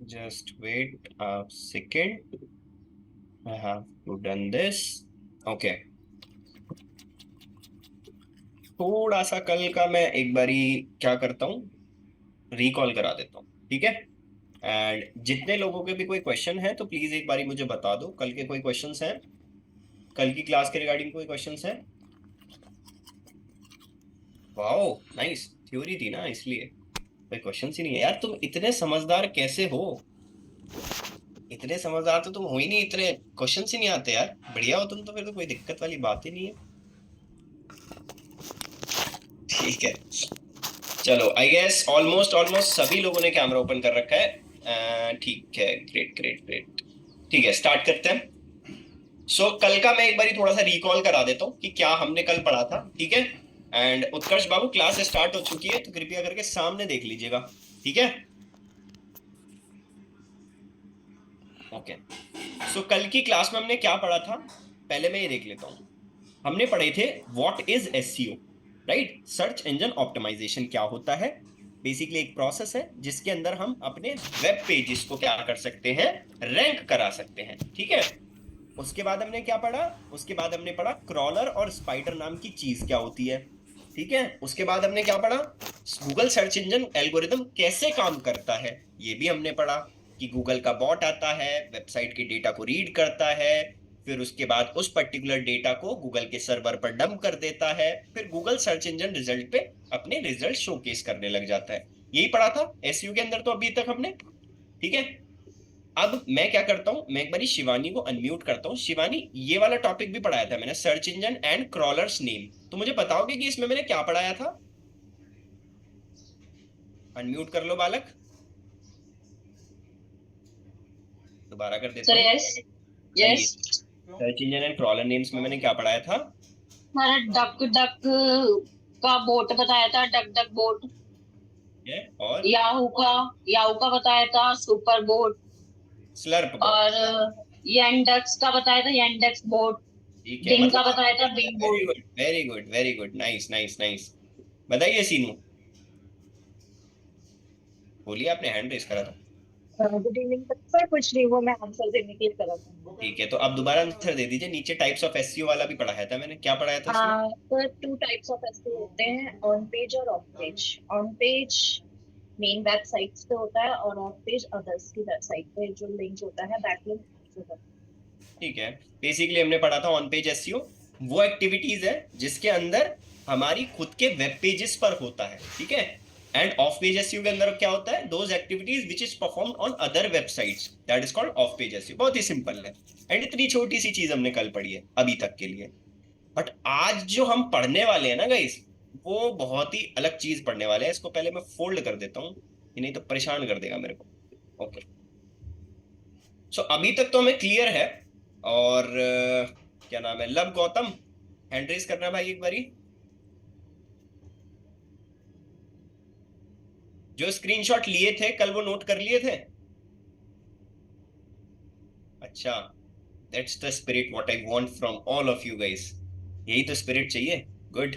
Just wait a second. I have to done this. Okay. थोड़ा सा कल का मैं एक बारी क्या करता हूँ, रिकॉल करा देता हूँ, ठीक है। एंड जितने लोगों के भी कोई क्वेश्चन है तो प्लीज एक बारी मुझे बता दो, कल के कोई क्वेश्चंस हैं, कल की क्लास के रिगार्डिंग कोई क्वेश्चंस हैं? Wow, nice. थ्योरी थी ना इसलिए कोई क्वेश्चंस ही नहीं है। यार तुम इतने समझदार कैसे हो? इतने समझदार तो तुम हो ही नहीं, इतने क्वेश्चंस ही नहीं आते यार। बढ़िया हो तुम तो, फिर तो कोई दिक्कत वाली बात ही नहीं है। ठीक है, चलो आई गेस ऑलमोस्ट ऑलमोस्ट सभी लोगों ने कैमरा ओपन कर रखा है। ठीक है, ग्रेट ग्रेट ग्रेट। ठीक है, स्टार्ट करते हैं। कल का मैं एक बारी थोड़ा सा रिकॉल करा देता हूँ कि क्या हमने कल पढ़ा था, ठीक है। And Utkarsh Babu, class start हो चुकी है तो कृपया करके सामने देख लीजिएगा, ठीक है। ओके। कल की क्लास में हमने क्या पढ़ा था, पहले मैं ये देख लेता हूँ। हमने पढ़े थे what is SEO, right. Search engine optimisation क्या होता है? बेसिकली एक प्रोसेस है जिसके अंदर हम अपने वेब पेजेस को क्या कर सकते हैं, रैंक करा सकते हैं, ठीक है। उसके बाद हमने क्या पढ़ा, उसके बाद हमने पढ़ा क्रॉलर और स्पाइडर नाम की चीज क्या होती है, ठीक है। उसके बाद हमने क्या पढ़ा, गूगल सर्च इंजन एल्गोरिदम कैसे काम करता है, ये भी हमने पढ़ा कि गूगल का बॉट आता है, वेबसाइट के डेटा को रीड करता है, फिर उसके बाद उस पर्टिकुलर डेटा को गूगल के सर्वर पर डंप कर देता है, फिर गूगल सर्च इंजन रिजल्ट पे अपने रिजल्ट शोकेस करने लग जाता है। यही पढ़ा था एसयू के अंदर तो अभी तक हमने, ठीक है। अब मैं क्या करता हूं, मैं एक बारी शिवानी को अनम्यूट करता हूँ। शिवानी, ये वाला टॉपिक भी पढ़ाया था मैंने, search engine and crawlers name, तो मुझे बताओगे कि इसमें मैंने क्या पढ़ाया था? अनम्यूट कर लो बालक, दोबारा कर देता सर हूँ। यस। आइए, yes. Search engine and crawler names में मैंने क्या पढ़ाया था? मैंने डक डक का बोट बताया था, डक डक बोट। है और याहू का बताया था, सुपर बोट। Slurp bot. और येंडेक्स का बताया था, येंडेक्स बोट। ठीक है, बिंग का मतलब बताया आपने, था, being very boat. Good very good very good, nice nice nice. बताइए सीनू, बोलिए, आपने हैंड रेस करा था। Good evening sir. कुछ नहीं, वो मैं आंसर देने के लिए करा था। ठीक है, तो आप दोबारा आंसर दे दीजिए। नीचे टाइप्स ऑफ एसईओ वाला भी पढ़ाया था मैंने, क्या पढ़ाया था उसमें? Sir two types of SEO होते हैं, ऑन पेज और of page. On page main websites पे होता है, और ऑफ पेज अदर्स की वेबसाइट पे जो लिंक होता है, बैकलिंक होता है। ठीक है, बेसिकली हमने पढ़ा था ऑन पेज एसईओ वो एक्टिविटीज है जिसके अंदर हमारी खुद के वेब पेजेस पर होता है, ठीक है। एंड ऑफ पेज एसईओ के अंदर क्या होता है, those activities which is performed on other websites, that is called off page SEO. बहुत ही सिंपल है। एंड इतनी छोटी सी चीज हमने कल पढ़ी है अभी तक के लिए। बट आज जो हम पढ़ने वाले हैं ना गाइस, वो बहुत ही अलग चीज पढ़ने वाले हैं। इसको पहले मैं फोल्ड कर देता हूँ, नहीं तो परेशान कर देगा मेरे को। ओके, अभी तक तो हमें क्लियर है। और क्या नाम है, लव गौतम, हैंड रेस करना भाई एक बारी। जो स्क्रीनशॉट लिए थे कल वो नोट कर लिए थे? अच्छा, that's the spirit what I want from all of you guys. यही तो स्पिरिट चाहिए। गुड,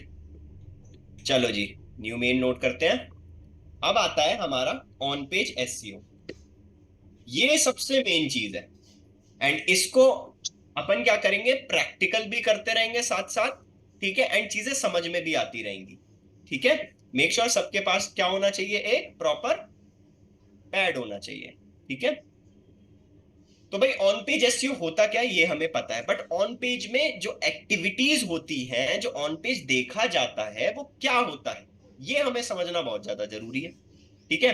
चलो जी, न्यू मेन नोट करते हैं। अब आता है हमारा ऑन पेज एसईओ। ये सबसे मेन चीज है। एंड इसको अपन क्या करेंगे, प्रैक्टिकल भी करते रहेंगे साथ साथ, ठीक है। एंड चीजें समझ में भी आती रहेंगी, ठीक है। मेक श्योर सबके पास क्या होना चाहिए, एक प्रॉपर पैड होना चाहिए, ठीक है। तो भाई ऑन पेज एसईओ होता क्या है ये हमें पता है, बट ऑन पेज में जो एक्टिविटीज होती हैं, जो ऑन पेज देखा जाता है वो क्या होता है, ये हमें समझना बहुत ज्यादा जरूरी है, ठीक है।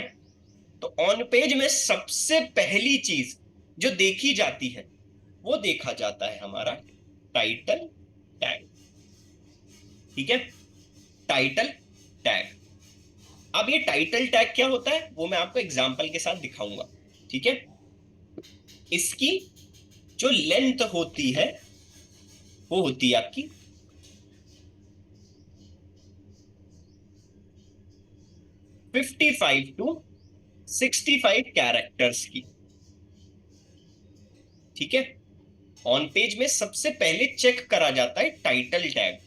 तो ऑन पेज में सबसे पहली चीज जो देखी जाती है वो देखा जाता है हमारा टाइटल टैग, ठीक है। Title tag. अब ये टाइटल टैग क्या होता है वो मैं आपको एग्जांपल के साथ दिखाऊंगा, ठीक है। इसकी जो लेंथ होती है वो होती है आपकी 55 to 65 कैरेक्टर्स की, ठीक है। ऑन पेज में सबसे पहले चेक करा जाता है टाइटल टैग,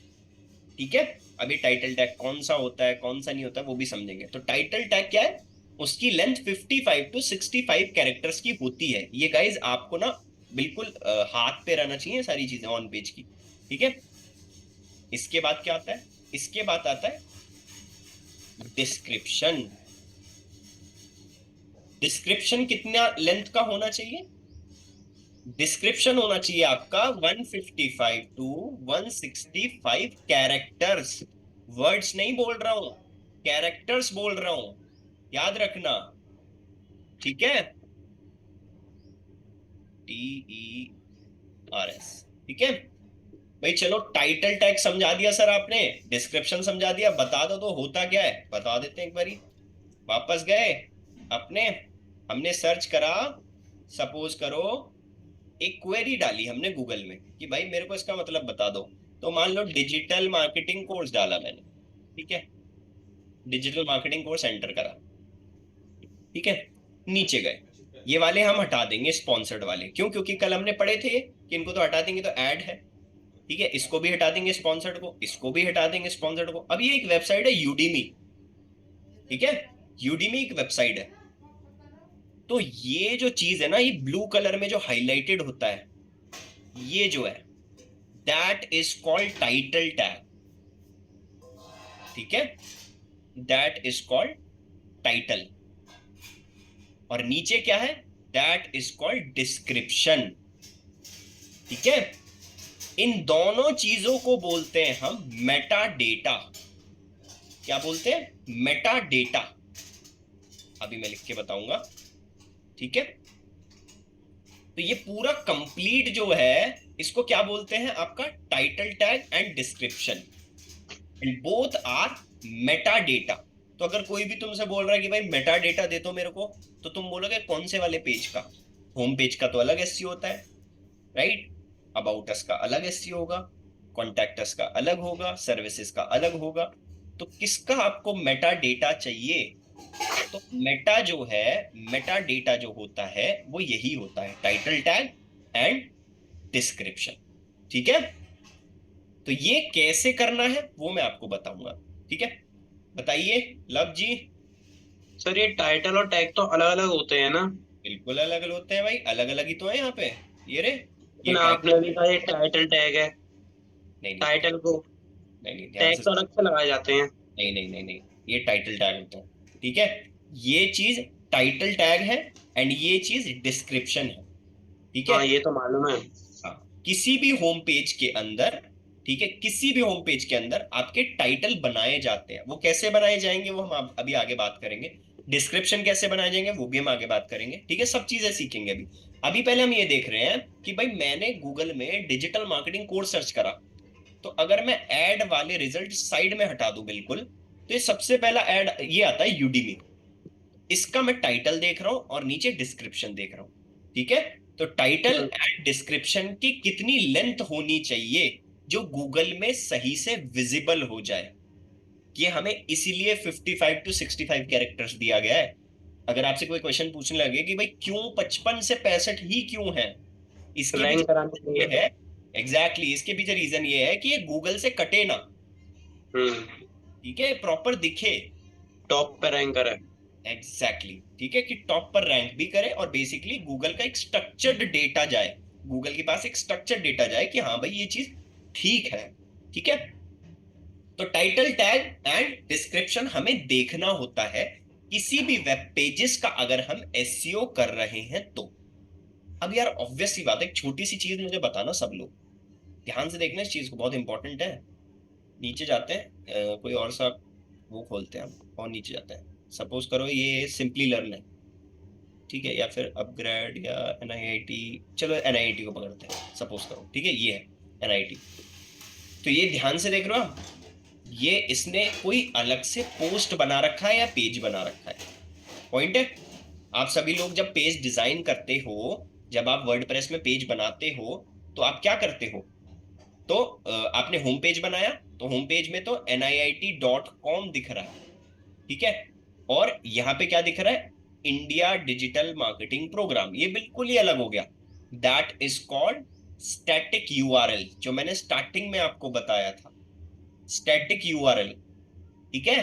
ठीक है। अभी टाइटल टैग कौन सा होता है कौन सा नहीं होता है वो भी समझेंगे। तो टाइटल टैग क्या है, उसकी लेंथ 55 टू 65 कैरेक्टर्स की होती है। ये गाइज आपको ना बिल्कुल हाथ पे रहना चाहिए सारी चीजें ऑन पेज की, ठीक है। इसके बाद क्या आता है? इसके बाद आता है डिस्क्रिप्शन। डिस्क्रिप्शन कितना लेंथ का होना चाहिए? डिस्क्रिप्शन होना चाहिए आपका 155 टू 165 कैरेक्टर्स। वर्ड्स नहीं बोल रहा हूं, कैरेक्टर्स बोल रहा हूं, याद रखना, ठीक है। TERS, ठीक है भाई। चलो टाइटल टैग समझा दिया सर आपने, डिस्क्रिप्शन समझा दिया, बता दो तो होता क्या है, बता देते हैं एक बारी। वापस गए अपने, हमने सर्च करा, सपोज करो एक क्वेरी डाली हमने गूगल में कि भाई मेरे को इसका मतलब बता दो। तो मान लो डिजिटल मार्केटिंग कोर्स डाला मैंने, ठीक है, डिजिटल मार्केटिंग कोर्स एंटर करा, ठीक है। नीचे गए, ये वाले हम हटा देंगे स्पॉन्सर्ड वाले, क्यों? क्योंकि कल हमने पढ़े थे कि इनको तो हटा देंगे तो ऐड है, ठीक है। इसको भी हटा देंगे स्पॉन्सर्ड को, इसको भी हटा देंगे स्पॉन्सर्ड को। अब ये एक वेबसाइट है यूडीमी, ठीक है, यूडीमी एक वेबसाइट है। तो ये जो चीज है ना, ये ब्लू कलर में जो हाईलाइटेड होता है, ये जो है that is called title tag, ठीक है, दैट इज कॉल्ड टाइटल। और नीचे क्या है? दैट इज कॉल्ड डिस्क्रिप्शन, ठीक है। इन दोनों चीजों को बोलते हैं हम मेटा डेटा। क्या बोलते हैं? Meta data. अभी मैं लिख के बताऊंगा, ठीक है। तो ये पूरा कंप्लीट जो है, इसको क्या बोलते हैं? आपका title tag and description, and both are meta data. तो अगर कोई भी तुमसे बोल रहा है कि भाई मेटा डेटा दे दो मेरे को, तो तुम बोलोगे कौन से वाले पेज का? होम पेज का तो अलग एसईओ होता है, राइट। अबाउट अस का अलग एसईओ होगा, कॉन्टैक्ट अस का अलग होगा, सर्विसेज का अलग होगा। तो किसका आपको मेटा डेटा चाहिए? तो मेटा जो है, मेटा डेटा जो होता है वो यही होता है, टाइटल टैग एंड डिस्क्रिप्शन, ठीक है। तो ये कैसे करना है वो मैं आपको बताऊंगा, ठीक है। बताइए लव जी। सर ये टाइटल और टैग तो अलग अलग होते हैं ना? बिल्कुल अलग अलग होते हैं भाई, अलग अलग ही तो है यहाँ पे। ये रे, ये लेकिन आपने अभी कहा ये टाइटल टैग है, नहीं नहीं टाइटल को नहीं नहीं, ध्यान टैग से। तो अलग से लगाए जाते हैं। नहीं नहीं नहीं नहीं, ये टाइटल टैग होता है, ठीक है। ये चीज टाइटल टैग है एंड ये चीज डिस्क्रिप्शन है, ठीक है। हाँ ये तो मालूम है। हाँ, किसी भी होम पेज के अंदर, ठीक है, किसी भी होम पेज के अंदर आपके टाइटल बनाए जाते हैं। वो कैसे बनाए जाएंगे वो हम अभी आगे बात करेंगे। डिस्क्रिप्शन कैसे बनाए जाएंगे वो भी हम आगे बात करेंगे, ठीक है। सब चीजें सीखेंगे अभी। अभी पहले हम ये देख रहे हैं कि भाई मैंने गूगल में डिजिटल मार्केटिंग कोर्स सर्च करा, तो अगर मैं ऐड वाले रिजल्ट साइड में हटा दूं बिल्कुल, तो ये सबसे पहला ऐड ये आता है यूडीमी। इसका मैं टाइटल देख रहा हूं और नीचे डिस्क्रिप्शन देख रहा हूं, ठीक है। तो टाइटल एंड डिस्क्रिप्शन की कितनी लेंथ होनी चाहिए जो गूगल में सही से विजिबल हो जाए? ये हमें इसीलिए 55 टू 65 कैरेक्टर्स दिया गया है। अगर आपसे कोई क्वेश्चन पूछने लगे कि भाई क्यों 55 से 65 ही क्यों है, इसके रैंक कराने पीछे के ये लिए। है, एग्जैक्टली इसके पीछे रीजन ये है कि ये गूगल से कटे ना, ठीक है, प्रॉपर दिखे, टॉप पे रैंकर है। एग्जैक्टली ठीक है, कि टॉप पर रैंक भी करे और बेसिकली गूगल का एक स्ट्रक्चर्ड डेटा जाए, गूगल के पास एक स्ट्रक्चर्ड डेटा जाए कि हाँ भाई ये चीज ठीक है, ठीक है। तो टाइटल टैग एंड डिस्क्रिप्शन हमें देखना होता है किसी भी वेब पेजेस का अगर हम एसईओ कर रहे हैं तो। अब यार ऑब्वियस सी बात है, एक छोटी सी चीज मुझे बताना, सब लोग ध्यान से देखना इस चीज को, बहुत इंपॉर्टेंट है। नीचे जाते हैं, कोई और सा वो खोलते हैं हम और नीचे जाते हैं। सपोज करो ये सिंपली लर्न है, ठीक है, या फिर अपग्रेड या एनआईआईटी, चलो एनआईआईटी को पकड़ते हैं सपोज करो, ठीक है, ये है एनआईआईटी। तो ये ध्यान से देख रहे हो आप, ये इसने कोई अलग से पोस्ट बना रखा है या पेज बना रखा है। पॉइंट है, आप सभी लोग जब पेज डिजाइन करते हो, जब आप वर्डप्रेस में पेज बनाते हो, तो आप क्या करते हो? तो आपने होम पेज बनाया, तो होम पेज में तो niit.com दिख रहा है, ठीक है, और यहाँ पे क्या दिख रहा है? India digital marketing programme. ये बिल्कुल ही अलग हो गया, that is called static URL, जो मैंने स्टार्टिंग में आपको बताया था, स्टैटिक यूआरएल, ठीक है।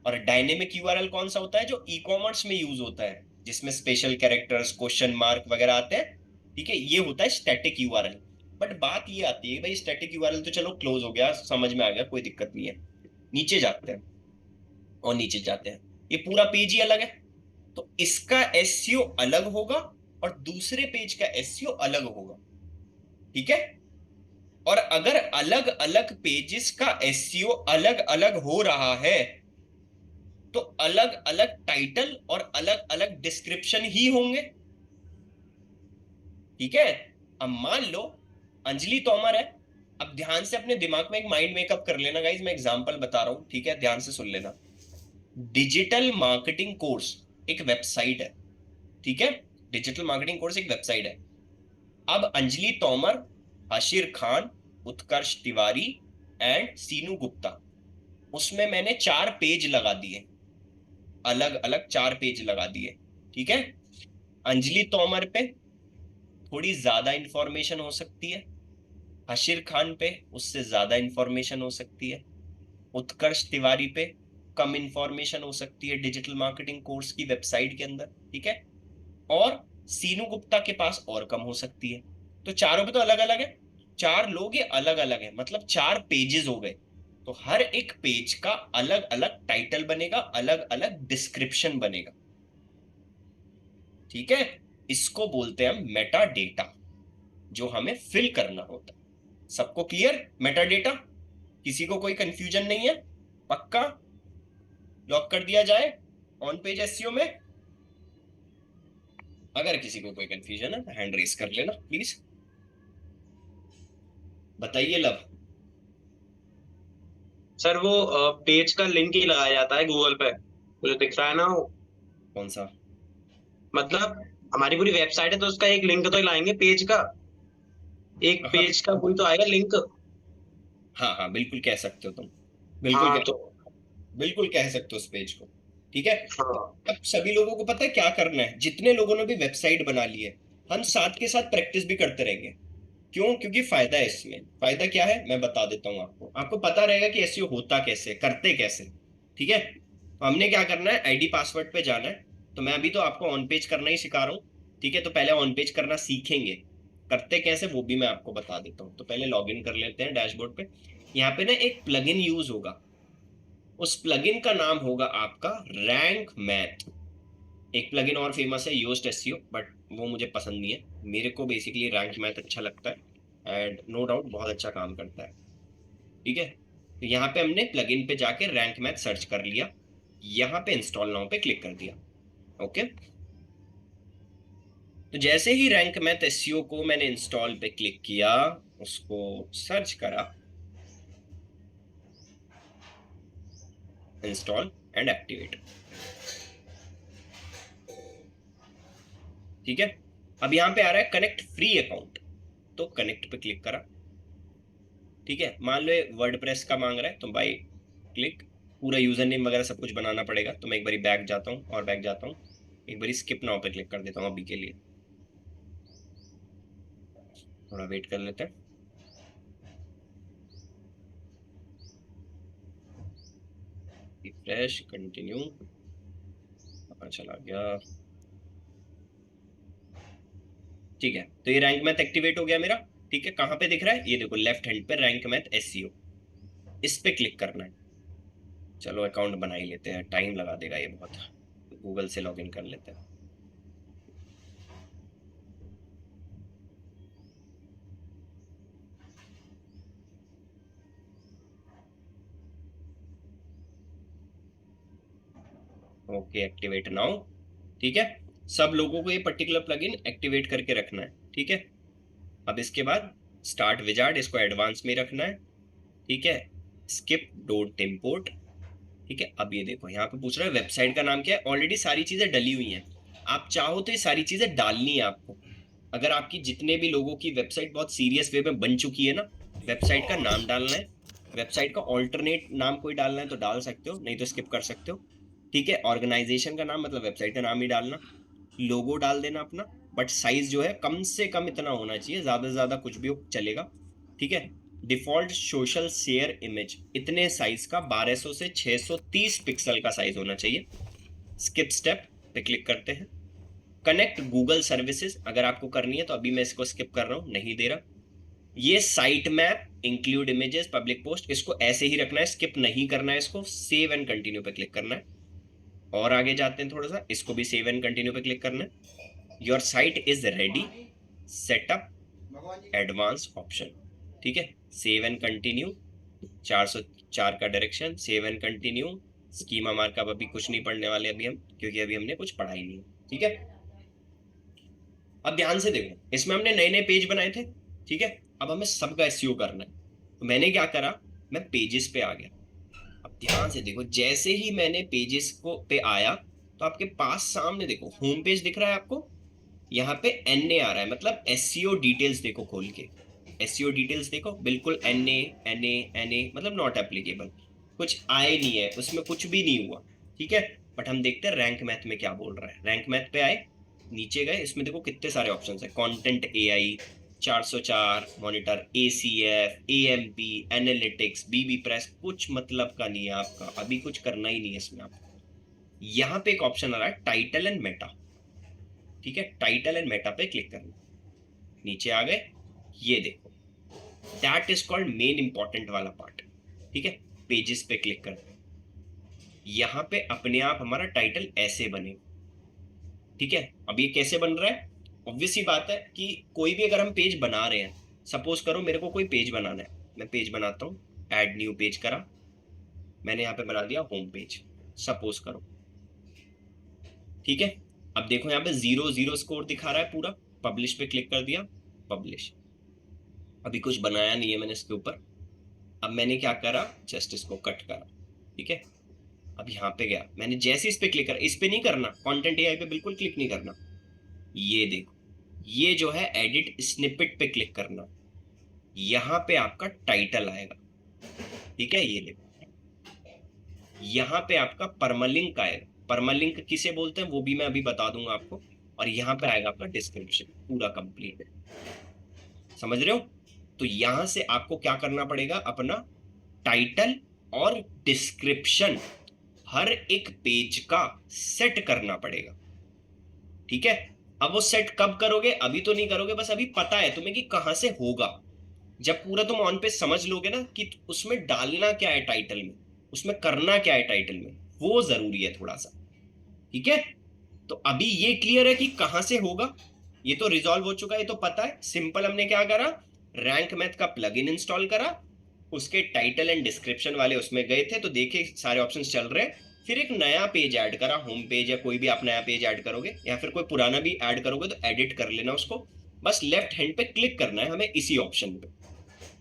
और डायनेमिक यूआरएल कौन सा होता है? जो ई कॉमर्स में यूज होता है, जिसमें स्पेशल कैरेक्टर्स, क्वेश्चन मार्क वगैरह आते हैं, ठीक है, ये होता है स्टैटिक यूआरएल। बट बात ये आती है भाई, स्टैटिक यूआरएल तो चलो क्लोज हो गया, समझ में आ गया, कोई दिक्कत नहीं है। नीचे जाते हैं और नीचे जाते हैं, ये पूरा पेज ही अलग है, तो इसका एसईओ अलग होगा और दूसरे पेज का एसईओ अलग होगा, ठीक है। और अगर अलग अलग पेजेस का एसईओ अलग अलग हो रहा है तो अलग अलग टाइटल और अलग अलग डिस्क्रिप्शन ही होंगे, ठीक है। अब मान लो अंजलि तोमर है, अब ध्यान से अपने दिमाग में एक माइंड मेकअप कर लेना गाइज, मैं एग्जांपल बता रहा हूं, ठीक है, ध्यान से सुन लेना। डिजिटल मार्केटिंग कोर्स एक वेबसाइट है, ठीक है, डिजिटल मार्केटिंग कोर्स एक वेबसाइट है। अब अंजलि तोमर, हशीर खान, उत्कर्ष तिवारी एंड सीनू गुप्ता, उसमें मैंने 4 पेज लगा दिए, अलग अलग 4 पेज लगा दिए, ठीक है। अंजलि तोमर पे थोड़ी ज्यादा इंफॉर्मेशन हो सकती है, हशीर खान पे उससे ज्यादा इंफॉर्मेशन हो सकती है, उत्कर्ष तिवारी पे कम इंफॉर्मेशन हो सकती है डिजिटल मार्केटिंग कोर्स की वेबसाइट के अंदर, ठीक है, और सीनू गुप्ता के पास और कम हो सकती है। तो चारों पे तो अलग अलग है, 4 लोग ये अलग अलग है, मतलब 4 पेजेस हो गए, तो हर एक पेज का अलग अलग टाइटल बनेगा, अलग अलग डिस्क्रिप्शन बनेगा, ठीक है। इसको बोलते हैं हम मेटा डेटा, जो हमें फिल करना होता है। सबको क्लियर मेटा डेटा? किसी को कोई कंफ्यूजन नहीं है? पक्का लॉक कर दिया जाए ऑन पेज एसईओ में? अगर किसी को कोई कंफ्यूजन है तो हैंड रेस कर लेना प्लीज, बताइए लव। सर वो पेज का लिंक ही लगाया जाता है गूगल पे, मुझे दिख रहा है ना वो। कौन सा? मतलब हमारी पूरी वेबसाइट है तो उसका एक लिंक तो लाएंगे पेज का, एक हाँ पेज का कोई तो आएगा लिंक। हाँ हाँ, बिल्कुल कह सकते हो तुम, बिल्कुल हाँ कह, तो बिल्कुल कह सकते हो उस पेज को, ठीक है। हाँ अब सभी लोगों को पता है क्या करना है, जितने लोगों ने भी वेबसाइट बना ली है, हम साथ के साथ प्रैक्टिस भी करते रहेंगे। क्यों? क्योंकि फायदा है इसमें। फायदा क्या है मैं बता देता हूँ आपको, आपको पता रहेगा कि एसईओ होता कैसे, करते कैसे, ठीक है। तो हमने क्या करना है, आईडी पासवर्ड पे जाना है। तो मैं अभी तो आपको ऑन पेज करना ही सिखा रहा हूँ, ठीक है, तो पहले ऑन पेज करना सीखेंगे, करते कैसे वो भी मैं आपको बता देता हूँ। तो पहले लॉग इन कर लेते हैं डैशबोर्ड पे। यहाँ पे ना एक प्लगइन यूज होगा, उस प्लगइन का नाम होगा आपका रैंक मैथ। एक प्लगइन और फेमस है योस्ट एसईओ, बट वो मुझे पसंद नहीं है, मेरे को बेसिकली रैंक मैथ अच्छा लगता है एंड नो डाउट बहुत अच्छा काम करता है, ठीक है। तो यहाँ पे हमने प्लगइन पे जाके रैंक मैथ सर्च कर लिया, यहाँ पे इंस्टॉल नाउ पे क्लिक कर दिया, ओके। तो जैसे ही रैंक मैथ एसईओ को मैंने इंस्टॉल पे क्लिक किया, उसको सर्च करा, इंस्टॉल एंड एक्टिवेट, ठीक है। अब यहाँ पे आ रहा है कनेक्ट फ्री अकाउंट, तो कनेक्ट पे क्लिक करा, ठीक है। मान लो वर्डप्रेस का मांग रहा है तो बाई क्लिक पूरा यूजर नेम वगैरह सब कुछ बनाना पड़ेगा, तो मैं एक बारी बैक जाता हूँ और बैक जाता हूँ, एक बारी स्किप नाउ पे क्लिक कर देता हूँ अभी के लिए, थोड़ा वेट कर लेते हैं। रिफ्रेश, कंटिन्यू, चला गया, ठीक है। तो ये रैंक मैथ एक्टिवेट हो गया मेरा, ठीक है। कहाँ पे दिख रहा है? ये देखो लेफ्ट हैंड पे रैंक मैथ एसईओ, इस पे क्लिक करना है। चलो अकाउंट बना ही लेते हैं, टाइम लगा देगा ये बहुत, गूगल से लॉगिन कर लेते हैं। ओके एक्टिवेट नाउ, ठीक है। सब लोगों को ये पर्टिकुलर प्लगइन एक्टिवेट करके रखना है, ठीक है। अब इसके बाद स्टार्ट विजार्ड, इसको एडवांस में रखना है, ठीक है। स्किप डोंट इम्पोर्ट, ठीक है। अब ये देखो यहाँ पे पूछ रहा है वेबसाइट का नाम क्या है, ऑलरेडी सारी चीजें डली हुई हैं, आप चाहो तो ये सारी चीजें डालनी है आपको। अगर आपकी जितने भी लोगों की वेबसाइट बहुत सीरियस वे में बन चुकी है ना, वेबसाइट का नाम डालना है, वेबसाइट का ऑल्टरनेट नाम कोई डालना है तो डाल सकते हो, नहीं तो स्किप कर सकते हो, ठीक है। ऑर्गेनाइजेशन का नाम मतलब वेबसाइट का नाम ही डालना, लोगो डाल देना अपना, बट साइज जो है कम से कम इतना होना चाहिए, ज्यादा से ज्यादा कुछ भी चलेगा, ठीक है। डिफॉल्ट सोशल शेयर इमेज इतने साइज का 1200 से 630 पिक्सल का साइज होना चाहिए। स्किप स्टेप पे क्लिक करते हैं। कनेक्ट गूगल सर्विसेज अगर आपको करनी है तो अभी मैं इसको स्किप कर रहा हूं, नहीं दे रहा। ये site map, include images, public post, इसको ऐसे ही रखना है, स्किप नहीं करना है इसको। सेव एंड कंटिन्यू पे क्लिक करना है। और आगे जाते हैं थोड़ा सा, इसको भी सेव एंड कंटिन्यू पे क्लिक करना है। Your site is ready, setup advance option. ठीक है, सेव एंड कंटिन्यू, 404 का direction, save and continue. Schema markup अभी कुछ नहीं पढ़ने वाले अभी हम, क्योंकि अभी हमने कुछ पढ़ा ही नहीं। ठीक है, अब ध्यान से देखो, इसमें हमने नए नए पेज बनाए थे। ठीक है, अब हमें सबका एसईओ करना है। तो मैंने क्या करा, मैं पेजेस पे आ गया। अब ध्यान से देखो, जैसे ही मैंने पेजेस को पे आया तो आपके पास सामने देखो होम पेज दिख रहा है आपको, यहाँ पे NA आ रहा है, मतलब एसईओ डिटेल्स देखो खोल के। एसईओ डिटेल्स देखो, बिल्कुल NA मतलब नॉट एप्लीकेबल, कुछ आए नहीं है उसमें, कुछ भी नहीं हुआ। ठीक है, बट हम देखते हैं रैंक मैथ में क्या बोल रहा है। रैंक मैथ पे आए, नीचे गए, इसमें देखो कितने सारे ऑप्शंस है। Content AI, 404 monitor, ACF, AMP, analytics, BB press, कुछ मतलब का नहीं है आपका, अभी कुछ करना ही नहीं है इसमें आपको। यहाँ पे एक ऑप्शन आ रहा है टाइटल एंड मेटा। ठीक है, टाइटल एंड मेटा पे क्लिक करना। नीचे आ गए, ये देखो that is called main important वाला पार्ट। ठीक है, पेजेस पे क्लिक करते हैं, यहाँ पे अपने आप हमारा टाइटल ऐसे बने। ठीक है, अब ये कैसे बन रहा है, ऑब्वियस सी बात है कि कोई भी अगर हम पेज बना रहे हैं, सपोज करो मेरे को कोई पेज बनाना है, मैं पेज बनाता हूँ, ऐड न्यू पेज करा, मैंने यहाँ पे बना दिया होम पेज, सपोज करो। ठीक है, अब देखो यहाँ पे 0 स्कोर दिखा रहा है पूरा। पब्लिश पे क्लिक कर दिया, पब्लिश। अभी कुछ बनाया नहीं है मैंने इसके ऊपर। अब मैंने क्या करा, जस्ट इसको कट करा। ठीक है, अब यहाँ पे गया, मैंने जैसे इस पे क्लिक करा, इस पे नहीं करना, कंटेंट AI पे बिल्कुल क्लिक नहीं करना। ये देखो, ये जो है एडिट स्निपेट पे क्लिक करना, यहाँ पे आपका टाइटल आएगा। ठीक है, ये देखो यहाँ पे आपका परमालिंक आएगा। परमालिंक किसे बोलते हैं वो भी मैं अभी बता दूंगा आपको। और यहाँ पे आएगा आपका डिस्क्रिप्शन पूरा कंप्लीट। समझ रहे हो? तो यहां से आपको क्या करना पड़ेगा, अपना टाइटल और डिस्क्रिप्शन हर एक पेज का सेट करना पड़ेगा। ठीक है, अब वो सेट कब करोगे, अभी तो नहीं करोगे, बस अभी पता है तुम्हें कि कहां से होगा। जब पूरा तुम ऑन पेज समझ लोगे ना कि उसमें डालना क्या है टाइटल में, उसमें करना क्या है टाइटल में, वो जरूरी है थोड़ा सा। ठीक है, तो अभी ये क्लियर है कि कहां से होगा, ये तो रिजॉल्व हो चुका है, ये तो पता है। सिंपल हमने क्या करा, रैंक मैथ का प्लगइन इंस्टॉल करा, उसके टाइटल एंड डिस्क्रिप्शन वाले उसमें गए थे तो देखे सारे ऑप्शंस चल रहे हैं। फिर एक नया पेज ऐड करा, होम पेज या कोई भी आप नया पेज ऐड करोगे या फिर कोई पुराना भी ऐड करोगे तो एडिट कर लेना उसको। बस लेफ्ट हैंड पे क्लिक करना है हमें इसी ऑप्शन पे।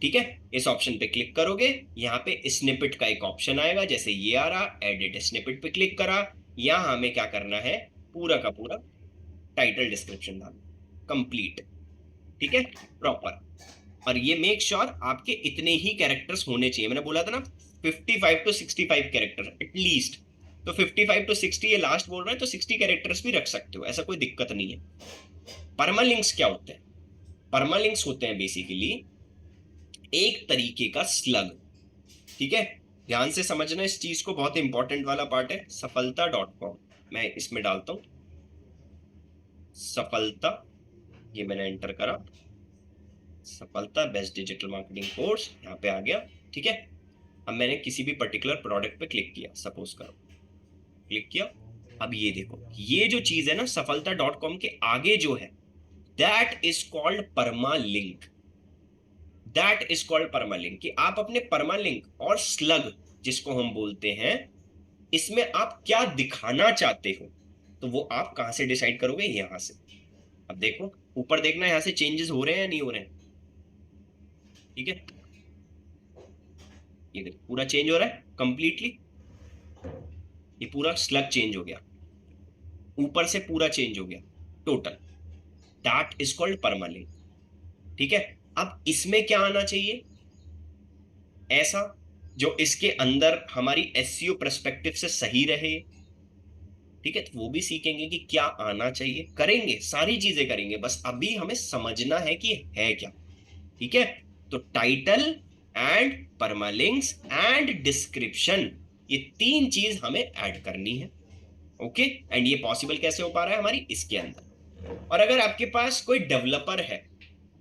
ठीक है, इस ऑप्शन पे क्लिक करोगे, यहाँ पे स्निपेट का एक ऑप्शन आएगा, जैसे ये आ रहा, एडिट स्निपेट पे क्लिक करा। यहाँ हमें क्या करना है, पूरा का पूरा टाइटल डिस्क्रिप्शन डालना कंप्लीट। ठीक है, प्रॉपर। और ये मेक श्योर आपके इतने ही कैरेक्टर्स होने चाहिए। मैंने बोला था ना 55 to 65 कैरेक्टर एटलीस्ट, तो 55 to 60 ये लास्ट बोल रहा है, तो 60 कैरेक्टर्स भी रख सकते हो, ऐसा कोई दिक्कत नहीं है। परमालिंक्स क्या होते हैं, परमालिंक्स होते हैं बेसिकली एक तरीके का स्लग। ठीक है, ध्यान से समझना इस चीज को, बहुत इंपॉर्टेंट वाला पार्ट है। सफलता.com, मैं इसमें डालता हूं सफलता, ये मैंने एंटर करा, सफलता बेस्ट डिजिटल मार्केटिंग कोर्स, यहाँ पे आ गया। ठीक है, अब मैंने किसी भी पर्टिकुलर प्रोडक्ट पे क्लिक किया, सपोज करो क्लिक किया। अब ये देखो, ये जो चीज है ना सफलता.com के आगे जो है, that is called permalink. That is called permalink, कि आप अपने परमालिंक और स्लग जिसको हम बोलते हैं, इसमें आप क्या दिखाना चाहते हो, तो वो आप कहां से डिसाइड करोगे, यहां से। अब देखो ऊपर देखना, यहां से चेंजेस हो रहे हैं या नहीं हो रहे हैं। ठीक है, ये देखो पूरा चेंज हो रहा है कंप्लीटली, ये पूरा स्लग चेंज हो गया, ऊपर से पूरा चेंज हो गया total. That is called permalink. ठीक है, अब इसमें क्या आना चाहिए ऐसा जो इसके अंदर हमारी एसईओ पर्सपेक्टिव से सही रहे। ठीक है, तो वो भी सीखेंगे कि क्या आना चाहिए, करेंगे, सारी चीजें करेंगे, बस अभी हमें समझना है कि है क्या। ठीक है, तो title and permalinks and description, ये 3 चीज हमें ऐड करनी है। ओके, एंड ये पॉसिबल कैसे हो पा रहा है हमारी इसके अंदर। और अगर आपके पास कोई डेवलपर है,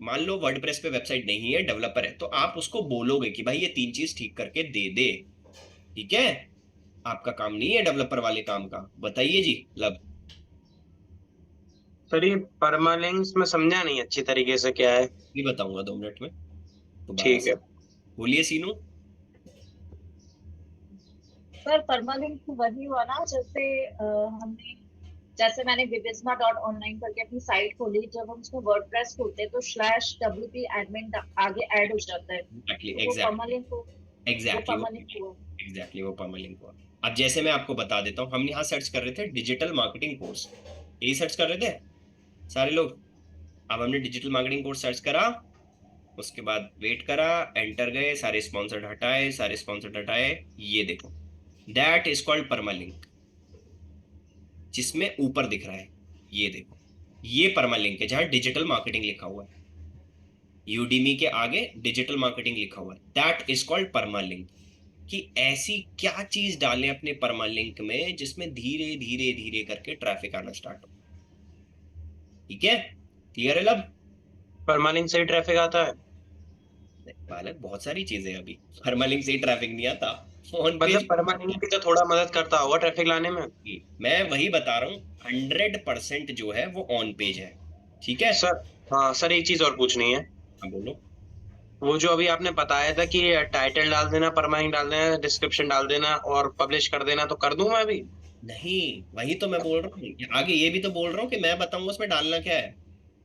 मान लो वर्डप्रेस पे वेबसाइट नहीं है, डेवलपर है, तो आप उसको बोलोगे कि भाई ये 3 चीज ठीक करके दे दे। ठीक है, आपका काम नहीं है डेवलपर वाले काम का। बताइए जी लब। सर ये परमालिंक्स में समझा नहीं अच्छी तरीके से क्या है। नहीं बताऊंगा 2 मिनट में दोबारा ठीक से। है। बोलिए सीनू। पर परमालिंक वही हुआ ना, हमने जैसे मैंने विबिज्मा डॉट ऑनलाइन करके अपनी साइट खोली, जब हम उसमें वर्डप्रेस खोलते हैं तो /wp एडमिन आगे ऐड हो जाता है, एग्जैक्टली तो वो परमालिंक वो परमालिंक हुआ। एग्जैक्टली वो परमालिंक हुआ। अब जैसे मैं आपको बता देता हूँ, हम यहाँ सर्च कर रहे थे डिजिटल मार्केटिंग कोर्स, यही सर्च कर रहे थे सारे लोग। अब हमने डिजिटल मार्केटिंग कोर्स सर्च करा, उसके बाद वेट करा, एंटर गए, सारे स्पॉन्सर्ड हटाए, सारे स्पॉन्सर्ड हटाए, ये देखो दैट इज कॉल्ड परमालिंक, जिसमें ऊपर दिख रहा है ये देखो, ये परमालिंक है जहां डिजिटल मार्केटिंग लिखा हुआ है। यूडीमी के आगे डिजिटल मार्केटिंग लिखा हुआ है, दैट इज कॉल्ड परमालिंक। कि ऐसी क्या चीज डालें अपने परमालिंक में जिसमें धीरे धीरे धीरे करके ट्रैफिक आना स्टार्ट हो। ठीक है, क्लियर है लब। परमालिंक से ही ट्रैफिक आता है? बालक बहुत सारी चीजें हैं, अभी परमालिंक से ही ट्रैफिक नहीं आता, ऑन पेज। मतलब परमालिंक भी तो थोड़ा मदद करता होगा ट्रैफिक लाने में। मैं वही बता रहा हूँ, 100% जो है वो ऑन पेज है। ठीक है सर, हाँ सर, एक चीज और पूछनी है। हाँ बोलो। वो जो अभी आपने बताया था कि टाइटल डाल देना, परमालिंक डाल देना, डिस्क्रिप्शन डाल देना और पब्लिश कर देना, तो कर दूं मैं अभी? नहीं, वही तो मैं बोल रहा हूँ, आगे ये भी तो बोल रहा हूँ कि मैं बताऊंगा उसमें डालना क्या है।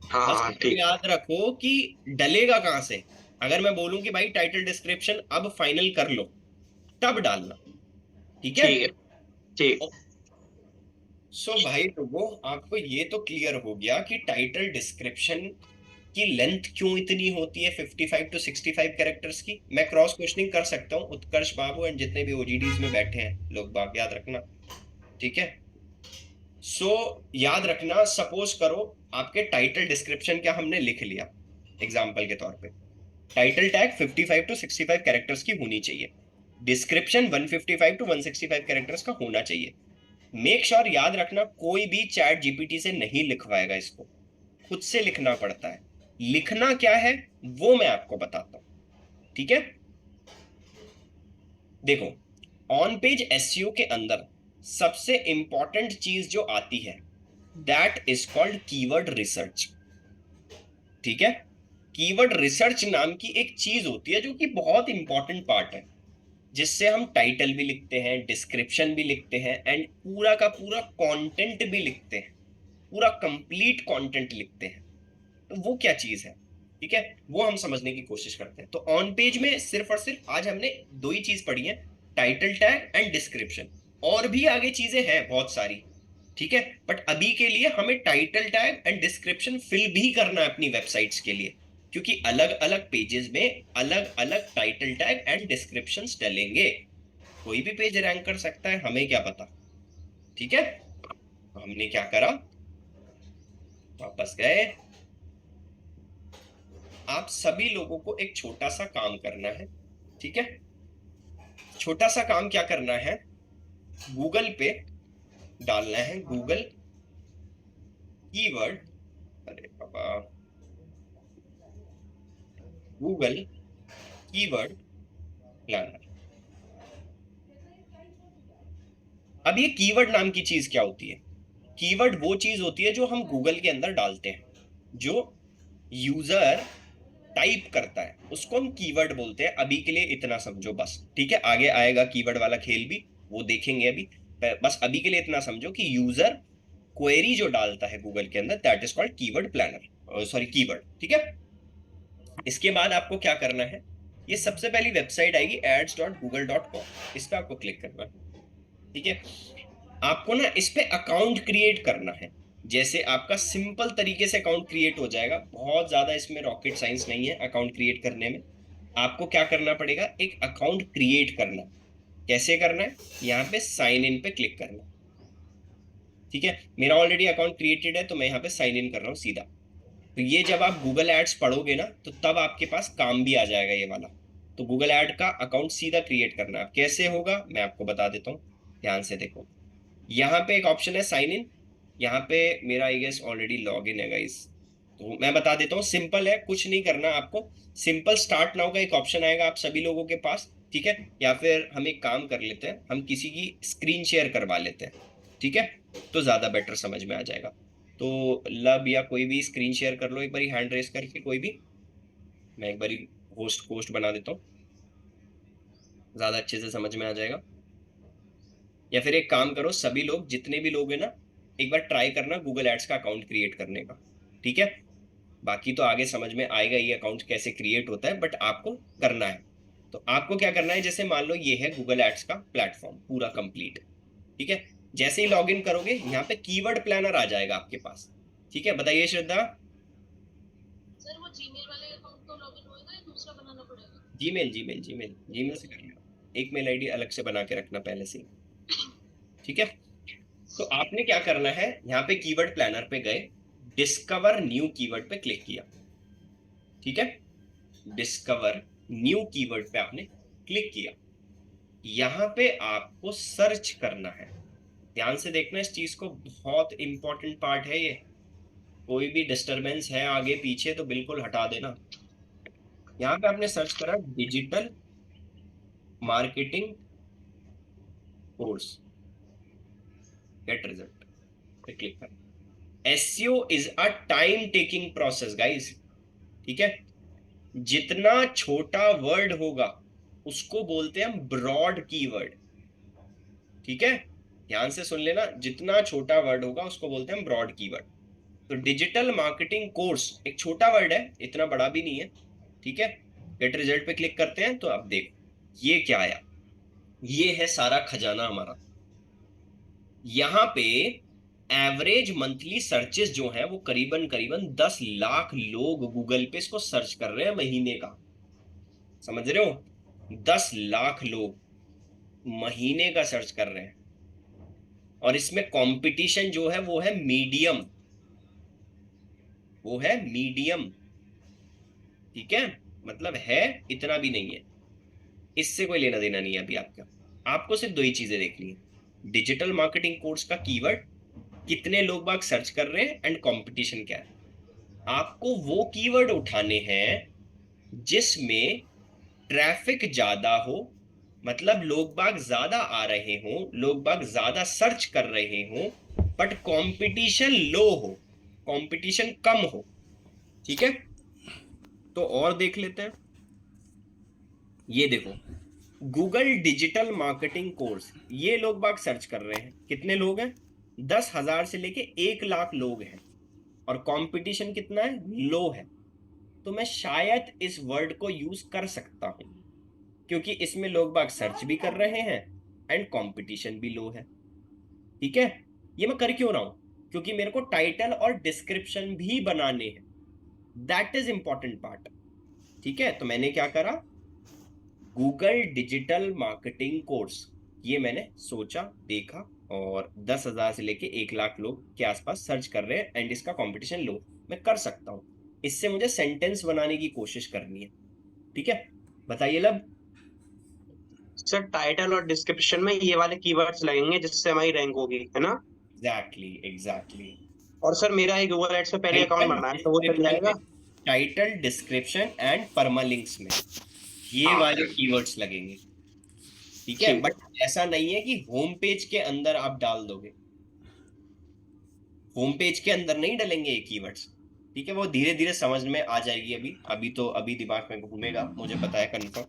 हाँ बस हाँ, इसको ठीक। याद रखो कि डलेगा कहाँ से। अगर मैं बोलूं कि भाई टाइटल डिस्क्रिप्शन अब फाइनल कर लो, तब डालना। ठीक है। ठीक है। ठीक। सो भाई लोगों, आपको ये तो क्लियर हो गया कि टाइटल डिस्क्रिप्शन की लेंथ क्यों इतनी होती है 55 to 65 कैरेक्टर्स की। मैं क्रॉस क्वेश्चनिंग कर सकता हूँ उत्कर्ष बाबू एंड जितने भी ओजीडीज में बैठे हैं लोग बाग, याद रखना। ठीक है, सो याद रखना, सपोज करो आपके टाइटल डिस्क्रिप्शन क्या हमने लिख लिया एग्जाम्पल के तौर पे, टाइटल टैग 55 to 65 कैरेक्टर्स की होनी चाहिए, डिस्क्रिप्शन 155 to 165 कैरेक्टर्स का होना चाहिए। मेक श्योर याद रखना, कोई भी चैट जीपीटी से नहीं लिखवाएगा इसको, खुद से लिखना पड़ता है। लिखना क्या है वो मैं आपको बताता हूं। ठीक है, देखो ऑन पेज एसईओ के अंदर सबसे इंपॉर्टेंट चीज जो आती है that is called keyword research. ठीक है, कीवर्ड रिसर्च नाम की एक चीज होती है जो कि बहुत इंपॉर्टेंट पार्ट है, जिससे हम टाइटल भी लिखते हैं, डिस्क्रिप्शन भी लिखते हैं एंड पूरा का पूरा कंटेंट भी लिखते हैं, पूरा कंप्लीट कंटेंट लिखते हैं। तो वो क्या चीज है, ठीक है, वो हम समझने की कोशिश करते हैं। तो ऑन पेज में सिर्फ और सिर्फ आज हमने 2 ही चीज पढ़ी है, टाइटल टैग एंड डिस्क्रिप्शन। और भी आगे चीजें हैं बहुत सारी, ठीक है, बट अभी के लिए हमें title tag and description fill भी करना है अपनी वेबसाइट्स के लिए, क्योंकि अलग अलग पेजेस में अलग अलग टाइटल टैग एंड डिस्क्रिप्शन डलेंगे। कोई भी पेज रैंक कर सकता है, हमें क्या पता। ठीक है, तो हमने क्या करा, वापस गए। आप सभी लोगों को एक छोटा सा काम करना है। ठीक है, छोटा सा काम क्या करना है, गूगल पे डालना है गूगल कीवर्ड, अरे बाबा, गूगल कीवर्ड प्लानर। अब ये कीवर्ड नाम की चीज क्या होती है, कीवर्ड वो चीज होती है जो हम गूगल के अंदर डालते हैं, जो यूजर टाइप करता है, उसको हम कीवर्ड बोलते हैं। अभी के लिए इतना समझो बस, ठीक है, आगे आएगा कीवर्ड वाला खेल भी, वो देखेंगे अभी। बस अभी के लिए इतना समझो कि यूजर क्वेरी जो डालता है गूगल के अंदर that is called keyword planner, sorry keyword. ठीक है, इसके बाद आपको क्या करना है, ये सबसे पहली वेबसाइट आएगी ads.google.com, इस पर आपको क्लिक करना है। ठीक है, आपको ना इस पे अकाउंट क्रिएट करना है। जैसे आपका सिंपल तरीके से अकाउंट क्रिएट हो जाएगा, बहुत ज्यादा इसमें रॉकेट साइंस नहीं है अकाउंट क्रिएट करने में। आपको क्या करना पड़ेगा, एक अकाउंट क्रिएट करना। कैसे करना है, यहाँ पे साइन इन पे क्लिक करना। ठीक है, मेरा ऑलरेडी अकाउंट क्रिएटेड है तो मैं यहाँ पे साइन इन कर रहा हूँ सीधा। तो ये जब आप गूगल एड्स पढ़ोगे ना तो तब आपके पास काम भी आ जाएगा ये वाला। तो गूगल ऐड का अकाउंट सीधा क्रिएट करना है। कैसे होगा मैं आपको बता देता हूँ, ध्यान से देखो। यहाँ पे एक ऑप्शन है साइन इन, यहाँ पे मेरा I guess already log in है गाइस, तो मैं बता देता हूँ, सिंपल है, कुछ नहीं करना आपको। सिंपल स्टार्ट नाउ का एक ऑप्शन आएगा आप सभी लोगों के पास, ठीक है। या फिर हम एक काम कर लेते हैं, हम किसी की स्क्रीन शेयर करवा लेते हैं, ठीक है, तो ज्यादा बेटर समझ में आ जाएगा। तो लब या कोई भी स्क्रीन शेयर कर लो एक बारी हैंड रेस करके, कोई भी। मैं एक बारी होस्ट बना देता हूँ, ज्यादा अच्छे से समझ में आ जाएगा। या फिर एक काम करो, सभी लोग जितने भी लोग हैं ना, एक बार ट्राई करना गूगल एड्स का अकाउंट क्रिएट करने का, ठीक है। बाकी तो आगे समझ में आएगा ये अकाउंट कैसे क्रिएट होता है, बट आपको करना है। तो आपको क्या करना है, जैसे मान लो ये है गूगल एड्स का प्लेटफॉर्म पूरा कंप्लीट, ठीक है। जैसे ही लॉग इन करोगे यहाँ पे कीवर्ड प्लानर आ जाएगा आपके पास, ठीक है। बताइए श्रद्धा। सर वो जीमेल वाले अकाउंट तो लॉगिन होएगा या दूसरा बनाना पड़ेगा? जीमेल से कर लेना, एक मेल आईडी अलग से बना के रखना पहले से, ठीक है। तो आपने क्या करना है, यहाँ पे कीवर्ड प्लानर पे गए, डिस्कवर न्यू कीवर्ड पे क्लिक किया, ठीक है। डिस्कवर न्यू कीवर्ड पे आपने क्लिक किया। यहाँ पे आपको सर्च करना है, ध्यान से देखना इस चीज को, बहुत इंपॉर्टेंट पार्ट है ये। कोई भी डिस्टरबेंस है आगे पीछे तो बिल्कुल हटा देना। यहाँ पे आपने सर्च करा digital marketing course, get result पे क्लिक करना। SEO is a time taking process guys, ठीक है। जितना छोटा वर्ड होगा उसको बोलते हैं हम ब्रॉड कीवर्ड, ठीक है। ध्यान से सुन लेना, जितना छोटा वर्ड होगा उसको बोलते हैं हम ब्रॉड कीवर्ड। तो डिजिटल मार्केटिंग कोर्स एक छोटा वर्ड है, इतना बड़ा भी नहीं है, ठीक है। गेट रिजल्ट पे क्लिक करते हैं तो अब देखो ये क्या आया, ये है सारा खजाना हमारा। यहाँ पे एवरेज मंथली सर्चेस जो है वो करीबन 10 लाख लोग गूगल पे इसको सर्च कर रहे हैं महीने का, समझ रहे हो। 10 लाख लोग महीने का सर्च कर रहे हैं, और इसमें कंपटीशन जो है वो है मीडियम, वो है मीडियम, ठीक है। मतलब है, इतना भी नहीं है, इससे कोई लेना देना नहीं है अभी आपका। आपको सिर्फ दो ही चीजें देखनी है, डिजिटल मार्केटिंग कोर्स का कीवर्ड कितने लोग बाग सर्च कर रहे हैं एंड कंपटीशन क्या है। आपको वो कीवर्ड उठाने हैं जिसमें ट्रैफिक ज्यादा हो, मतलब लोग बाग ज्यादा आ रहे हो, लोग बाग ज्यादा सर्च कर रहे हो, बट कंपटीशन लो हो, कंपटीशन कम हो, ठीक है। तो और देख लेते हैं, ये देखो गूगल डिजिटल मार्केटिंग कोर्स, ये लोग बाग सर्च कर रहे हैं, कितने लोग हैं, 10,000 से लेके 1 लाख लोग हैं, और कंपटीशन कितना है, लो है। तो मैं शायद इस वर्ड को यूज कर सकता हूं, क्योंकि इसमें लोग बाग सर्च भी कर रहे हैं एंड कंपटीशन भी लो है, ठीक है। ये मैं कर क्यों रहा हूं, क्योंकि मेरे को टाइटल और डिस्क्रिप्शन भी बनाने हैं, दैट इज इंपॉर्टेंट पार्ट, ठीक है। तो मैंने क्या करा, गूगल डिजिटल मार्केटिंग कोर्स, ये मैंने सोचा देखा, और 10,000 से लेके 1 लाख लोग के आसपास सर्च कर रहे हैं एंड इसका कंपटीशन लो, मैं कर सकता हूं। इससे मुझे सेंटेंस बनाने की कोशिश करनी है, ठीक है। बताइए लब। सर टाइटल और डिस्क्रिप्शन में ये वाले कीवर्ड्स लगेंगे जिससे हमारी रैंक होगी, है ना? एग्जैक्टली। और सर मेरा एक गूगल एड्स पे पहले अकाउंट बना है तो वो चल जाएगा? टाइटल डिस्क्रिप्शन एंड परमालिंक्स में ये वाले कीवर्ड्स लगेंगे, ठीक है। बट ऐसा नहीं है कि होम पेज के अंदर आप डाल दोगे, होम पेज के अंदर नहीं डलेंगे ये कीवर्ड्स, ठीक है। वो धीरे धीरे समझ में आ जाएगी, अभी दिमाग में घूमेगा, मुझे पता है कंफर्म,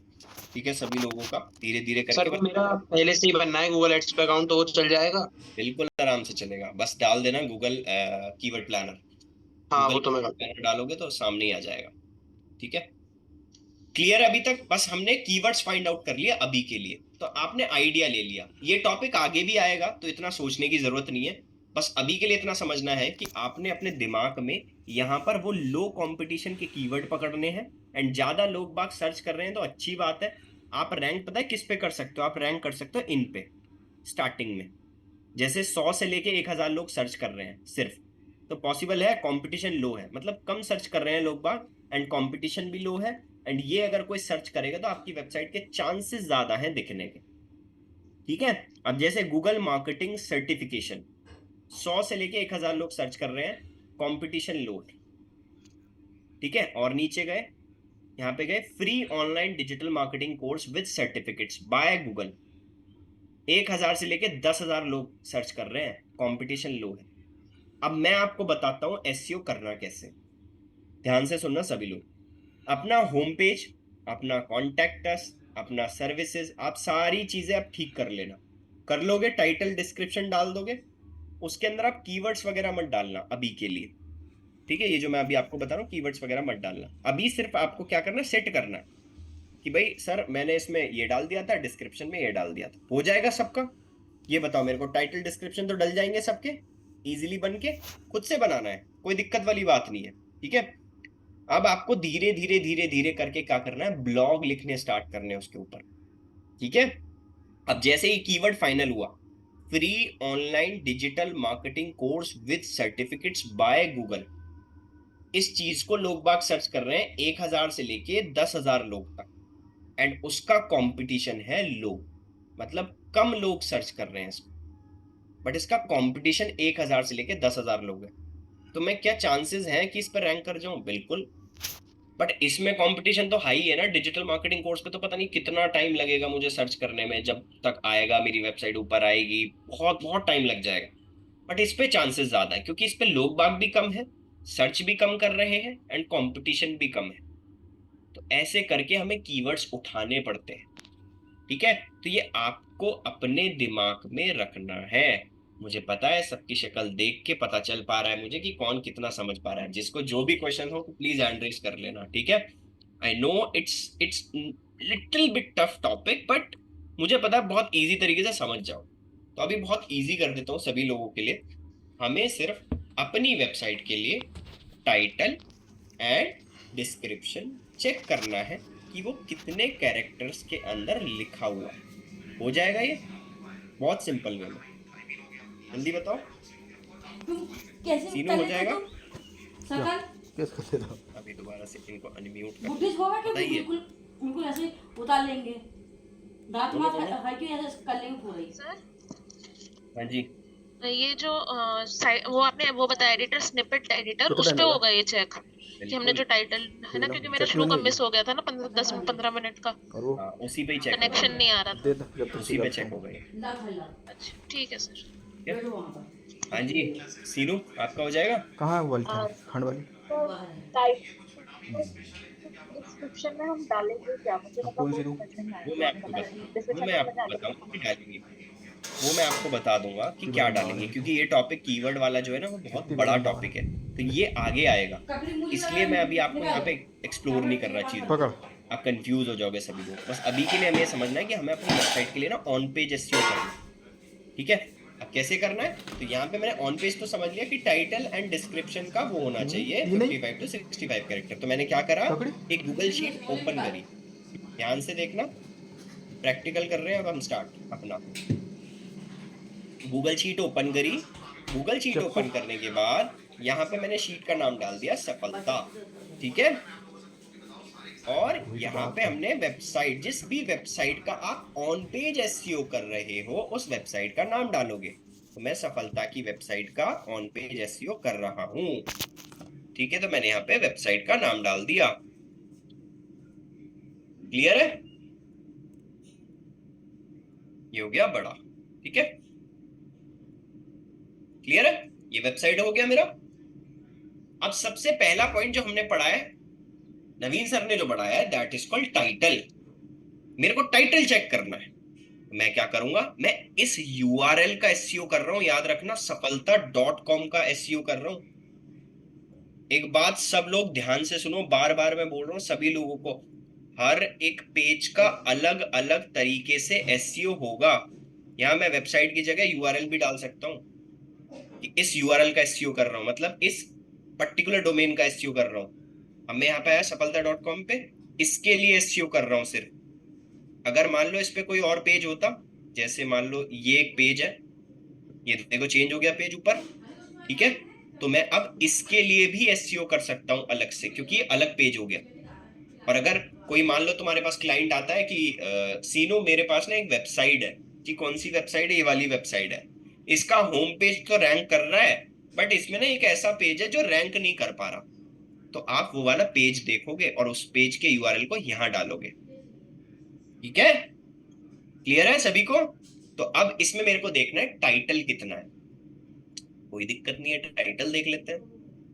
ठीक है। सभी लोगों का धीरे धीरे सर करके वो मेरा पहले से ही बनना है गूगल एड्स पे अकाउंट, तो वो चल जाएगा? बिल्कुल आराम से चलेगा, बस डाल देना गूगल कीवर्ड प्लानर। हाँ वो गूगल तो मैं प्लानर डालोगे तो सामने ही आ जाएगा, ठीक है। क्लियर है अभी तक? बस हमने कीवर्ड्स फाइंड आउट कर लिया अभी के लिए, तो आपने आइडिया ले लिया। ये टॉपिक आगे भी आएगा तो इतना सोचने की जरूरत नहीं है, बस अभी के लिए इतना समझना है कि आपने अपने दिमाग में यहाँ पर वो लो कंपटीशन के कीवर्ड पकड़ने हैं, एंड ज्यादा लोग बाग सर्च कर रहे हैं तो अच्छी बात है। आप रैंक पता है किस पे कर सकते हो, आप रैंक कर सकते हो इन पे, स्टार्टिंग में जैसे 100 से लेके 1,000 लोग सर्च कर रहे हैं सिर्फ, तो पॉसिबल है, कंपटीशन लो है, मतलब कम सर्च कर रहे हैं लोग बाग एंड कंपटीशन भी लो है, एंड ये अगर कोई सर्च करेगा तो आपकी वेबसाइट के चांसेस ज्यादा हैं दिखने के। ठीक है, अब जैसे गूगल मार्केटिंग सर्टिफिकेशन 100 से लेके 1000 लोग सर्च कर रहे हैं, कंपटीशन लो। ठीक है, और नीचे गए, यहाँ पे गए free online digital marketing course with certificates by Google, 1000 से लेके 10,000 लोग सर्च कर रहे हैं, कंपटीशन लो है। अब मैं आपको बताता हूँ एसईओ करना कैसे। ध्यान से सुनना सभी लोग। अपना होम पेज, अपना कॉन्टैक्ट अस, अपना सर्विसेज, आप सारी चीजें आप ठीक कर लेना। कर लोगे, टाइटल डिस्क्रिप्शन डाल दोगे, उसके अंदर आप कीवर्ड्स वगैरह मत डालना अभी के लिए। ठीक है, ये जो मैं अभी आपको बता रहा हूँ कीवर्ड्स वगैरह मत डालना अभी। सिर्फ आपको क्या करना है, सेट करना है कि भाई सर मैंने इसमें ये डाल दिया था, डिस्क्रिप्शन में ये डाल दिया था, हो जाएगा सबका? ये बताओ मेरे को, टाइटल डिस्क्रिप्शन तो डल जाएंगे सबके इजीली बन के? खुद से बनाना है, कोई दिक्कत वाली बात नहीं है। ठीक है, अब आपको धीरे धीरे धीरे धीरे करके क्या करना है, ब्लॉग लिखने स्टार्ट करने उसके ऊपर। ठीक है, अब जैसे ही कीवर्ड फाइनल हुआ, free online digital marketing course with certificates by Google, इस चीज को लोग बाग सर्च कर रहे हैं 1000 से लेके 10,000 लोग तक, एंड उसका कंपटीशन है लो, मतलब कम लोग सर्च कर रहे हैं इसको, बट इसका कंपटीशन 1000 से लेके 10,000 लोग है। तो मैं क्या चांसेस हैं कि इस पर रैंक कर जाऊं? बिल्कुल, बट इसमें कंपटीशन तो हाई है ना। डिजिटल मार्केटिंग कोर्स पे तो पता नहीं कितना टाइम लगेगा मुझे सर्च करने में, जब तक आएगा मेरी वेबसाइट ऊपर आएगी बहुत बहुत टाइम लग जाएगा। बट इस पे चांसेस ज्यादा है क्योंकि इस पे लोग बाग भी कम है, सर्च भी कम कर रहे हैं, एंड कंपटीशन भी कम है। तो ऐसे करके हमें कीवर्ड्स उठाने पड़ते हैं। ठीक है, तो ये आपको अपने दिमाग में रखना है। मुझे पता है सबकी शक्ल देख के पता चल पा रहा है मुझे कि कौन कितना समझ पा रहा है। जिसको जो भी क्वेश्चन हो प्लीज हैंड रेज कर लेना। ठीक है, I know it's little bit tough topic, but मुझे पता है बहुत इजी तरीके से समझ जाओ। तो अभी बहुत इजी कर देता हूँ सभी लोगों के लिए। हमें सिर्फ अपनी वेबसाइट के लिए टाइटल एंड डिस्क्रिप्शन चेक करना है कि वो कितने कैरेक्टर्स के अंदर लिखा हुआ है। हो जाएगा ये बहुत सिंपल वे में। जल्दी बताओ, कैसे सीनू हो जाएगा? सकल केस कर देता हूँ। अभी दोबारा से इनको अनम्यूट बुद्धिस्ट होगा कि बताइए। बिल्कुल बिल्कुल ऐसे उतार लेंगे, दांत बोलो, मार बोलो। है कि ऐसे कर लेंगे पूरा ही। सर हाँ जी, ये जो वो आपने वो बताया एडिटर, स्निपेट एडिटर, कितना उस टाइम पे लगा? होगा ये चेक कि हमने जो टाइटल है ना, क्योंकि मेरा चेक शुरू का मैंने मिस हो गया था ना 15 मिनट का, और वो हाँ, उसी पे ही चेक कनेक्शन होगा। नहीं आ रहा था। दे दो जब तक उसी पे चेक होगा ये। ला भाई ला, अच्छा ठीक है सर। बैठो वहाँ पर। हाँ जी, सीनू आपका हो जाएगा? कहाँ है वो वाली खंड वाली? डिस्क्रिप्शन में हम डालेंगे क्या? मुझे अब मतलब कौन वो सी रूम? समझ में नहीं वो आया मैं जो आपको आपने बताया। वो डिस्क्रिप्शन मैं में आपको डालेंगे। बताऊंगा कि डालेंगे। वो मैं आपको बता दूंगा कि क्या डालेंगे, क्योंकि ये टॉपिक कीवर्ड वाला जो है ना वो बहुत बड़ा टॉपिक है, तो ये आगे आएगा। इसलिए मैं अभी आपको यहाँ पे एक्सप्लोर नहीं कर रहा चीज़। पकड़। आप कंफ्यूज हो जाओगे सभी लोग। बस अभी के लिए हमें समझना है कि हमें अपनी वेबसाइट के लिए ना ऑन पेज एसईओ करना है। ठीक है, अब कैसे करना है? तो यहाँ पे मैंने ऑन पेज तो समझ लिया कि टाइटल एंड डिस्क्रिप्शन का वो होना चाहिए 55 to 65 कैरेक्टर। तो मैंने क्या करा, एक गूगल शीट ओपन करी। ध्यान से देखना, प्रैक्टिकल कर रहे हैं अब हम स्टार्ट अपना। गूगल शीट ओपन करी। गूगल शीट ओपन करने के बाद यहाँ पे मैंने शीट का नाम डाल दिया सफलता। ठीक है, और यहाँ पे हमने वेबसाइट, जिस भी वेबसाइट का आप ऑन पेज एसईओ कर रहे हो उस वेबसाइट का नाम डालोगे। तो मैं सफलता की वेबसाइट का ऑन पेज एसईओ कर रहा हूँ। ठीक है, तो मैंने यहाँ पे वेबसाइट का नाम डाल दिया। क्लियर है? ये हो गया बड़ा। ठीक है, क्लियर है? ये वेबसाइट हो गया मेरा। अब सबसे पहला पॉइंट जो हमने पढ़ा है, नवीन सर ने जो पढ़ाया है, दैट इज कॉल्ड टाइटल। मेरे को टाइटल चेक करना है। मैं क्या करूंगा, मैं इस यूआरएल का एसईओ कर रहा हूं। याद रखना, सफलता.com का एसईओ कर रहा हूं। एक बात सब लोग ध्यान से सुनो, बार बार मैं बोल रहा हूं सभी लोगों को, हर एक पेज का अलग अलग तरीके से एसईओ होगा। यहां मैं वेबसाइट की जगह यूआरएल भी डाल सकता हूं कि इस यूआरएल का एसईओ कर रहा हूं, मतलब इस पर्टिकुलर डोमेन का एसईओ कर रहा हूं। अब मैं यहाँ पे आया सफलता.com पे, इसके लिए एसईओ कर रहा हूँ सिर्फ। अगर मान लो इस पे कोई और पेज होता, जैसे मान लो ये एक पेज है, ये देखो चेंज हो गया पेज ऊपर। ठीक है, तो मैं अब इसके लिए भी एसईओ कर सकता हूँ अलग से, क्योंकि ये अलग पेज हो गया। और अगर कोई मान लो तुम्हारे पास क्लाइंट आता है कि सीनो मेरे पास ना एक वेबसाइट है, कि कौन सी वेबसाइट है, ये वाली वेबसाइट है, इसका होम पेज तो रैंक कर रहा है बट इसमें ना एक ऐसा पेज है जो रैंक नहीं कर पा रहा, तो आप वो वाला पेज देखोगे और उस पेज के यूआरएल को यहां डालोगे। ठीक है, क्लियर है सभी को? तो अब इसमें मेरे को देखना है टाइटल कितना है। कोई दिक्कत नहीं है, टाइटल देख लेते हैं।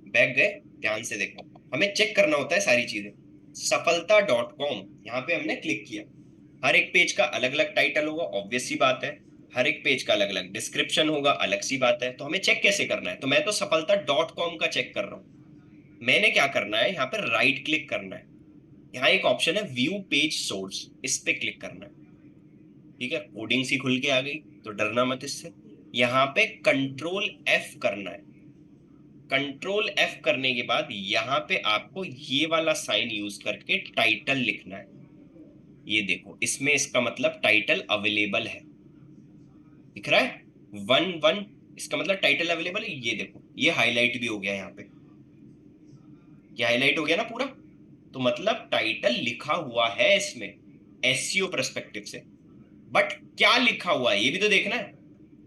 बैक गए, ध्यान से देखो, हमें चेक करना होता है सारी चीजें। सफलता.com यहाँ पे हमने क्लिक किया, हर एक पेज का अलग अलग टाइटल होगा, ऑब्वियस सी बात है, हर एक पेज का अलग अलग डिस्क्रिप्शन होगा, अलग सी बात है। तो हमें चेक कैसे करना है? तो मैं तो सफलता.com का चेक कर रहा हूँ। मैंने क्या करना है, यहाँ पे राइट क्लिक करना है, यहाँ एक ऑप्शन है व्यू पेज सोर्स, इस पे क्लिक करना है। ठीक है, कोडिंग सी खुल के आ गई तो डरना मत इससे। यहाँ पे कंट्रोल F करना है, कंट्रोल F करने के बाद यहाँ पे आपको ये वाला साइन यूज करके टाइटल लिखना है। ये देखो, इसमें इसका मतलब टाइटल अवेलेबल है, दिख रहा है 1-1, इसका मतलब टाइटल अवेलेबल है। ये देखो, ये हाईलाइट भी हो गया, यहाँ पे ये हाईलाइट हो गया ना पूरा, तो मतलब टाइटल लिखा हुआ है इसमें एसईओ पर्सपेक्टिव से। बट क्या लिखा हुआ है ये भी तो देखना है।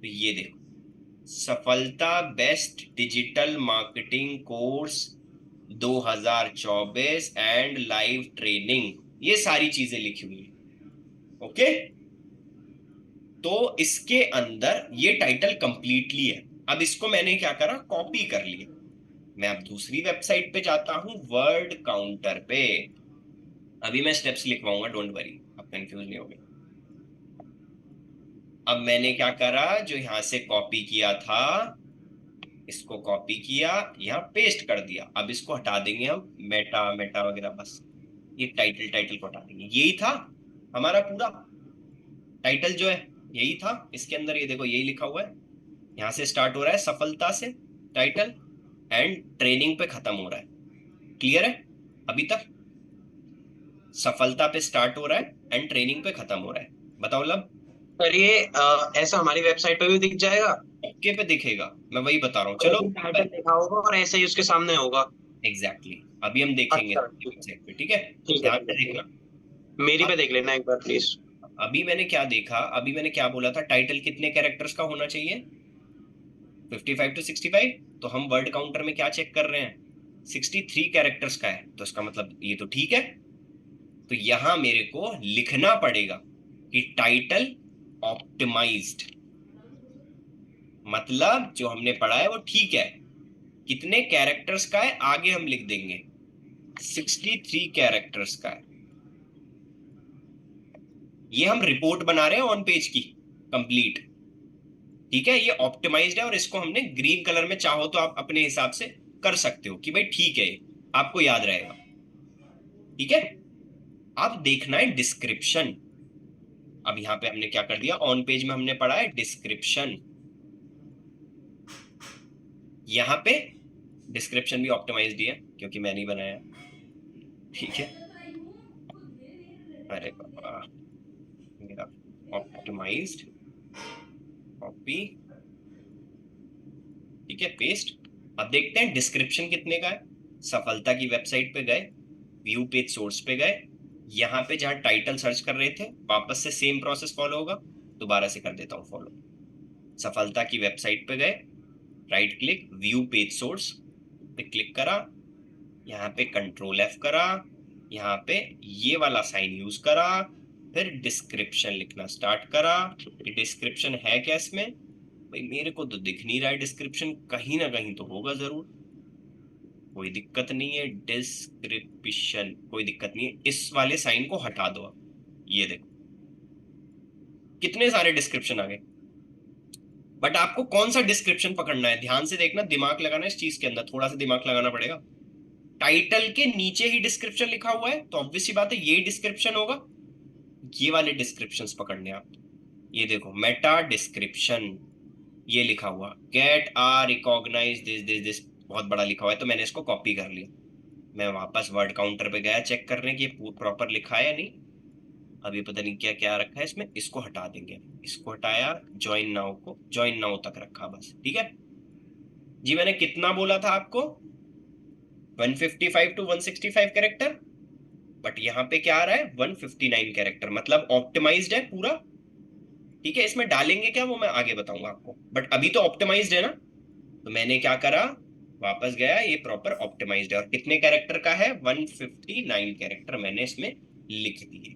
तो ये देखो, सफलता best digital marketing course 2024 and live training, ये सारी चीजें लिखी हुई है। ओके, तो इसके अंदर ये टाइटल कंप्लीटली है। अब इसको मैंने क्या करा, कॉपी कर लिया। मैं अब दूसरी वेबसाइट पे जाता हूं, वर्ड काउंटर पे। अभी मैं स्टेप्स लिखवाऊंगा, डोंट वरी, आप कंफ्यूज नहीं होगे। अब मैंने क्या करा, जो यहां से कॉपी किया था इसको कॉपी किया, यहाँ पेस्ट कर दिया। अब इसको हटा देंगे हम, मेटा मेटा वगैरह, बस ये टाइटल को हटा देंगे। यही था हमारा पूरा टाइटल जो है, यही था इसके अंदर। ये देखो, यही लिखा हुआ है, यहाँ से स्टार्ट हो रहा है सफलता से टाइटल, एंड ट्रेनिंग पे खत्म हो रहा है। क्लियर है? अभी तक सफलता पे स्टार्ट हो रहा है एंड ट्रेनिंग पे खत्म हो रहा है। बताओ लब। सर ये ऐसा हमारी वेबसाइट पे भी दिख जाएगा? ओके पे दिखेगा, मैं वही बता रहा हूँ। चलो, टाइटल लिखा होगा और ऐसे ही उसके सामने होगा। एग्जैक्टली अभी हम देखेंगे अच्छा, वेबसाइट पे। ठीक है, ठीक है, ध्यान ठीक से है, ठीक देखना। है। मेरी पे अब देख लेना एक बार प्लीज। अभी मैंने क्या देखा, अभी मैंने क्या बोला था, टाइटल कितने कैरेक्टर्स का होना चाहिए, 55 to 65। तो हम वर्ड काउंटर में क्या चेक कर रहे हैं, 63 कैरेक्टर्स का है, तो इसका मतलब ये तो ठीक है। तो यहां मेरे को लिखना पड़ेगा कि टाइटल ऑप्टिमाइज्ड, मतलब जो हमने पढ़ा है वो ठीक है। कितने कैरेक्टर्स का है आगे हम लिख देंगे, 63 कैरेक्टर्स का है। ये हम रिपोर्ट बना रहे हैं ऑन पेज की, कंप्लीट। ठीक है, ये ऑप्टिमाइज्ड है और इसको हमने ग्रीन कलर में, चाहो तो आप अपने हिसाब से कर सकते हो कि भाई ठीक है, आपको याद रहेगा। ठीक है, अब देखना है डिस्क्रिप्शन। अब यहां पे हमने क्या कर दिया, ऑन पेज में हमने पढ़ा है डिस्क्रिप्शन, यहां पे डिस्क्रिप्शन भी ऑप्टिमाइज्ड है क्योंकि मैंने ही बनाया। ठीक है, अरे बाबा, मेरा ऑप्टिमाइज्ड, कॉपी, ठीक है, पेस्ट। अब देखते हैं डिस्क्रिप्शन कितने का है। सफलता की वेबसाइट पे गए, व्यू पेज सोर्स पे गए, यहाँ पे जहां टाइटल सर्च कर रहे थे वापस से सेम प्रोसेस फॉलो होगा, दोबारा से कर देता हूँ फॉलो। सफलता की वेबसाइट पे गए, right click, view page source पे क्लिक करा, यहाँ पे कंट्रोल F करा, यहाँ पे ये वाला साइन यूज करा, फिर डिस्क्रिप्शन लिखना स्टार्ट करा। डिस्क्रिप्शन है क्या इसमें? भाई मेरे को तो दिख नहीं रहा है डिस्क्रिप्शन, कहीं ना कहीं तो होगा जरूर। कोई दिक्कत नहीं है, डिस्क्रिप्शन कोई दिक्कत नहीं है, इस वाले साइन को हटा दो। अब ये देखो कितने सारे डिस्क्रिप्शन आ गए। बट आपको कौन सा डिस्क्रिप्शन पकड़ना है, ध्यान से देखना, दिमाग लगाना इस चीज के अंदर, थोड़ा सा दिमाग लगाना पड़ेगा। टाइटल के नीचे ही डिस्क्रिप्शन लिखा हुआ है तो ऑब्वियस सी बात है ये डिस्क्रिप्शन होगा। ये वाले डिस्क्रिप्शंस पकड़ने आप। ये देखो, मेटा डिस्क्रिप्शन ये लिखा हुआ, get are recognise this this this, बहुत बड़ा लिखा हुआ है, तो मैंने इसको कॉपी कर लिया। मैं वापस वर्ड काउंटर पे गया चेक करने की प्रॉपर लिखा है या नहीं। अभी पता नहीं क्या क्या रखा है इसमें, इसको हटा देंगे। इसको हटाया, ज्वाइन नाउ को ज्वाइन नाउ तक रखा बस। ठीक है जी, मैंने कितना बोला था आपको, 155 to 165 कैरेक्टर। बट यहाँ पे क्या आ रहा है 159 कैरेक्टर, मतलब ऑप्टिमाइज्ड है पूरा। ठीक है, इसमें डालेंगे क्या वो मैं आगे बताऊंगा आपको, बट अभी तो ऑप्टिमाइज्ड है ना। तो मैंने क्या करा, वापस गया, ये प्रॉपर ऑप्टिमाइज्ड है और कितने कैरेक्टर का है 159 कैरेक्टर मैंने इसमें लिख दिए।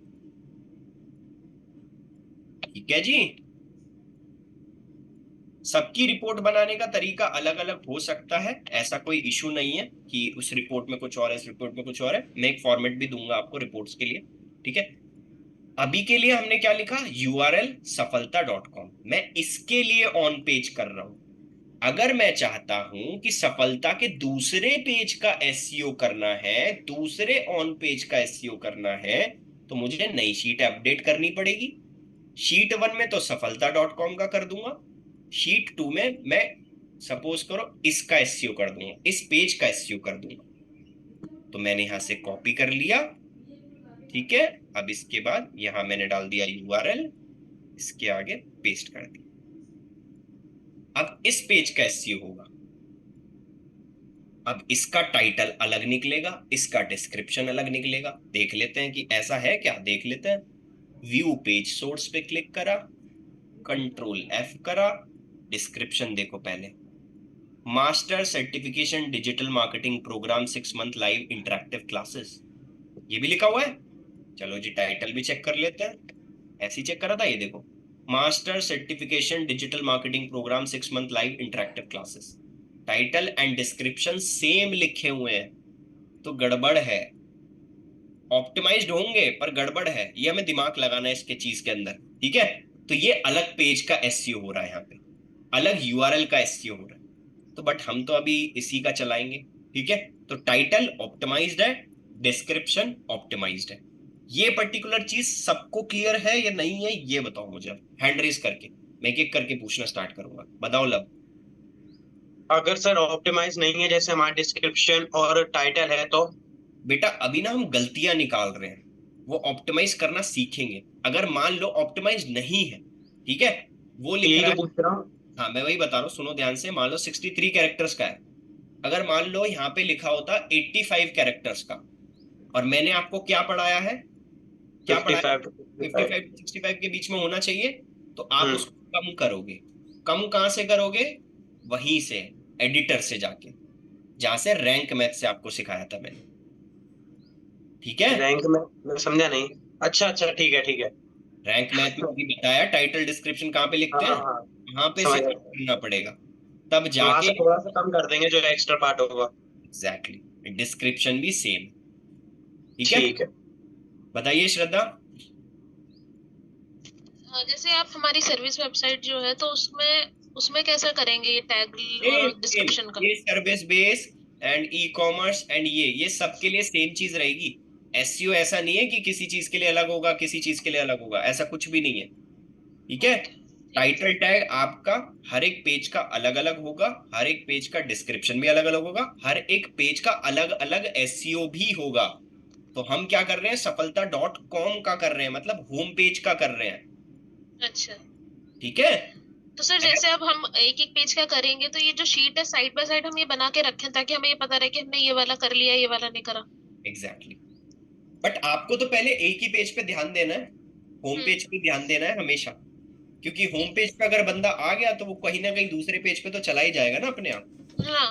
ठीक है जी। सबकी रिपोर्ट बनाने का तरीका अलग अलग हो सकता है, ऐसा कोई इशू नहीं है कि उस रिपोर्ट में कुछ और है, इस रिपोर्ट में कुछ और है। मैं एक फॉर्मेट भी दूंगा आपको रिपोर्ट्स के लिए। ठीक है, अभी के लिए हमने क्या लिखा, URL सफलता.com। मैं इसके लिए ऑन पेज कर रहा हूं। अगर मैं चाहता हूं कि सफलता के दूसरे पेज का SEO करना है, दूसरे ऑन पेज का SEO करना है, तो मुझे नई शीट अपडेट करनी पड़ेगी। शीट 1 में तो सफलता.com का कर दूंगा, शीट 2 में मैं सपोज करो इसका SEO कर दूंगा, इस पेज का SEO कर दूंगा। तो मैंने यहां से कॉपी कर लिया। ठीक है, अब इसके बाद यहां मैंने डाल दिया URL, इसके आगे पेस्ट कर दिया। अब इस पेज का SEO होगा। अब इसका टाइटल अलग निकलेगा, इसका डिस्क्रिप्शन अलग निकलेगा। देख लेते हैं कि ऐसा है क्या, देख लेते हैं। व्यू पेज सोर्स पे क्लिक करा, कंट्रोल F करा, डिस्क्रिप्शन देखो पहले, master certification digital marketing programme 6 month live interactive classes, ये भी लिखा हुआ है। चलो जी टाइटल भी चेक कर लेते हैं, ऐसे ही चेक करा था ये देखो, master certification digital marketing programme 6 month live interactive classes. Title and description same लिखे हुए हैं, तो गड़बड़ है। ऑप्टिमाइज्ड होंगे पर गड़बड़ है, ये हमें दिमाग लगाना है इसके चीज के अंदर। ठीक है, तो ये अलग पेज का SEO हो रहा है, यहाँ पे अलग URL का SEO हो रहा है। तो बट हम तो अभी इसी का चलाएंगे। ठीक है, तो टाइटल ऑप्टिमाइज्ड है, डिस्क्रिप्शन ऑप्टिमाइज्ड है। ये पर्टिकुलर चीज सबको क्लियर है या नहीं है, ये बताओ मुझे हैंड रेज करके, मैं एक एक करके पूछना स्टार्ट करूंगा। बताओ लब। अगर सर ऑप्टिमाइज नहीं है, जैसे हमारा डिस्क्रिप्शन और टाइटल है, तो बेटा अभी ना हम गलतियां निकाल रहे हैं, वो ऑप्टिमाइज करना सीखेंगे। अगर मान लो ऑप्टिमाइज नहीं है, ठीक है, वो लिख यही रहा तो है, पूछ रहा हूँ। हाँ मैं वही बता रहा हूँ, सुनो ध्यान से। मान लो 63 कैरेक्टर्स का है, अगर मान लो यहाँ पे लिखा होता 85 कैरेक्टर्स का, और मैंने आपको क्या पढ़ाया है, क्या पढ़ाया, 55 to 65। 55 65 के बीच में होना चाहिए, तो आप हम्म। उसको कम करोगे। कम कहाँ से करोगे, वहीं से, एडिटर से जाके, जहां से रैंक मैथ से आपको सिखाया था मैंने। ठीक है, रैंक में मैं समझा नहीं। अच्छा अच्छा, ठीक है ठीक है। रैंक मैथ में अभी बताया टाइटल डिस्क्रिप्शन कहाँ पे लिखते हाँ हैं, हाँ, वहां पे से समझ कट गया। करना पड़ेगा, तब वहां जाके। से थोड़ा सा कम कर देंगे जो एक्स्ट्रा पार्ट होगा। एग्जैक्टली, डिस्क्रिप्शन भी सेम। ठीक है, ठीक है। बताइए श्रद्धा। जैसे आप हमारी सर्विस वेबसाइट जो है तो उसमें उसमें कैसा करेंगे ये टैग सेम और सेम, डिस्क्रिप्शन का? ये service base and e commerce and ये सबके लिए सेम चीज रहेगी। SEO ऐसा नहीं है कि किसी चीज के लिए अलग होगा, किसी चीज के लिए अलग होगा, ऐसा कुछ भी नहीं है। ठीक है, ओके, ठीक है। टाइटल टैग आपका हर एक पेज का अलग अलग होगा, हर एक पेज का डिस्क्रिप्शन भी अलग अलग होगा, हर एक पेज का अलग अलग SEO भी होगा। तो हम क्या कर रहे हैं, सफलता.com का कर रहे हैं, मतलब होम पेज का कर रहे हैं। अच्छा, ठीक है, तो सर जैसे अब हम एक एक पेज का करेंगे तो ये जो शीट है साइड बाय साइड हम ये बना के रखें ताकि हमें ये पता रहे कि हमने ये वाला कर लिया ये वाला नहीं करा। Exactly exactly. बट आपको तो पहले एक ही पेज पे ध्यान देना है, होम पेज पे ध्यान देना है हमेशा। क्योंकि होम पेज पे अगर बंदा आ गया तो वो कहीं ना कहीं दूसरे पेज पे तो चला ही जाएगा ना अपने आप, हाँ,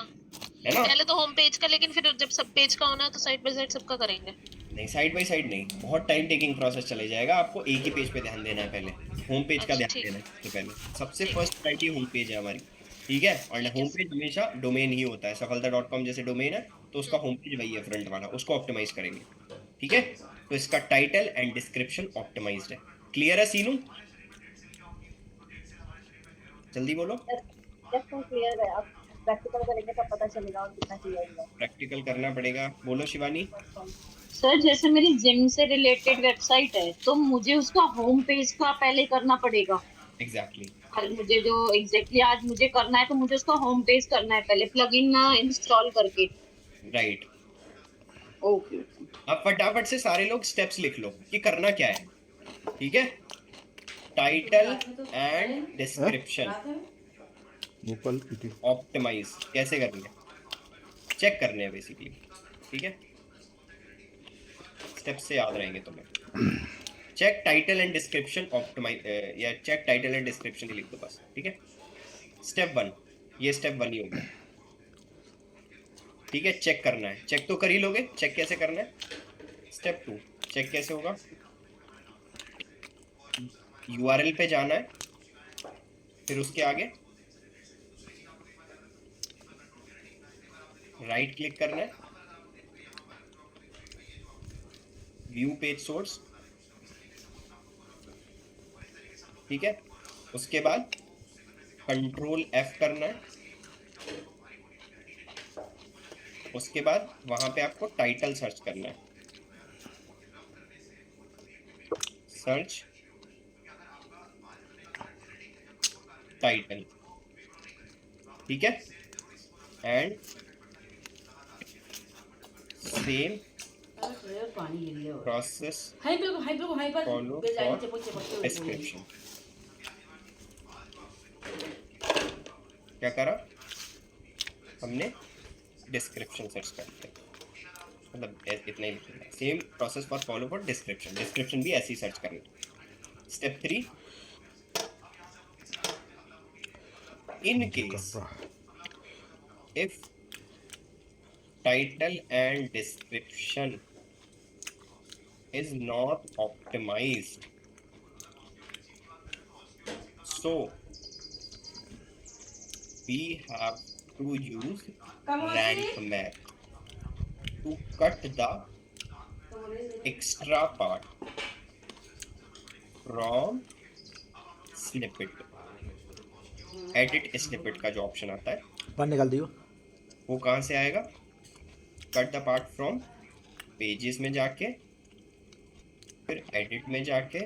है ना। पहले तो होम पेज का, लेकिन फिर जब सब पेज का होना है तो साइड बाय साइड सबका करेंगे। नहीं, साइड बाय साइड नहीं, बहुत टाइम टेकिंग प्रोसेस चले जाएगा। आपको एक ही पेज पे ध्यान देना है, पहले होम पेज का अच्छा, ध्यान ठीक देना है सबसे पहले। सबसे ठीक फर्स्ट प्रायोरिटी होम पेज है हमारी। ठीक है, और ठीक है। होम पेज हमेशा डोमेन ही होता है, सफलता.com जैसे डोमेन है तो उसका होम पेज वही है, फ्रंट वाला, उसको ऑप्टिमाइज करेंगे। ठीक है, तो इसका टाइटल एंड डिस्क्रिप्शन ऑप्टिमाइज्ड है। क्लियर है सीनू, जल्दी बोलो। तो क्लियर है, अब प्रैक्टिकल करेंगे तब पता चलेगा और कितना क्लियर हुआ। प्रैक्टिकल करना पड़ेगा, बोलो शिवानी। सर जैसे मेरी जिम से रिलेटेड वेबसाइट है तो मुझे उसका होम पेज का पहले करना पड़ेगा। एग्जैक्टली, और मुझे जो एग्जैक्टली आज मुझे करना है तो मुझे उसका होम पेज करना है पहले प्लगइन इंस्टॉल करके। राइट। ओके। अब फटाफट से सारे लोग स्टेप्स लिख लो कि करना क्या है। ठीक है, title and description Gopal PT optimise कैसे करने हैं, चेक करने हैं बेसिकली। ठीक है, स्टेप से याद रहेंगे तुम्हें। Check title and description optimise, या चेक टाइटल एंड डिस्क्रिप्शन ही लिख दो बस, ठीक है। स्टेप 1, ये स्टेप 1 ही हो गया, ठीक है। चेक करना है, चेक तो कर ही लोगे, चेक कैसे करना है। स्टेप 2, चेक कैसे होगा, यूआरएल पे जाना है, फिर उसके आगे राइट क्लिक करना है, व्यू पेज सोर्स, ठीक है। उसके बाद कंट्रोल F करना है, उसके बाद वहां पे आपको टाइटल सर्च करना है, सर्च टाइटल, ठीक है। एंड सेम पानी गिर गया प्रोसेस हाई पर फॉलो बेजानी फॉर चपक डिस्क्रिप्शन। क्या करा हमने, डिस्क्रिप्शन सर्च करते, मतलब इतना ही लिखना, same process for follow for description, description भी ऐसे ही सर्च करना। Step 3, in case if title and description is not optimized, so we have to use rank map to cut the extra part from snippet। edit snippet का जो option आता है बाहर निकाल दियो। वो कहाँ से आएगा, cut the part from pages में जाके, फिर एडिट में जाके,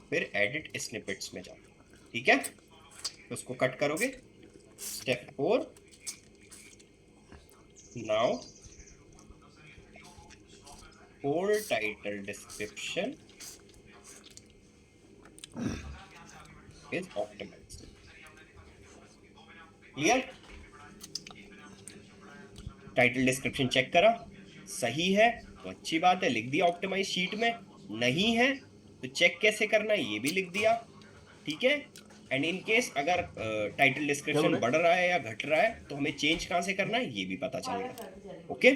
फिर एडिट स्निपेट्स में जाके, ठीक है। तो उसको कट करोगे। Step 4, now for title description is optimised. Clear. Title description check करा, सही है तो अच्छी बात है, लिख दिया ऑप्टिमाइज शीट में। नहीं है तो चेक कैसे करना है ये भी लिख दिया, ठीक है। एंड इन केस अगर टाइटल डिस्क्रिप्शन बढ़ रहा है या घट रहा है तो हमें चेंज कहाँ से करना है ये भी पता चलेगा। ओके,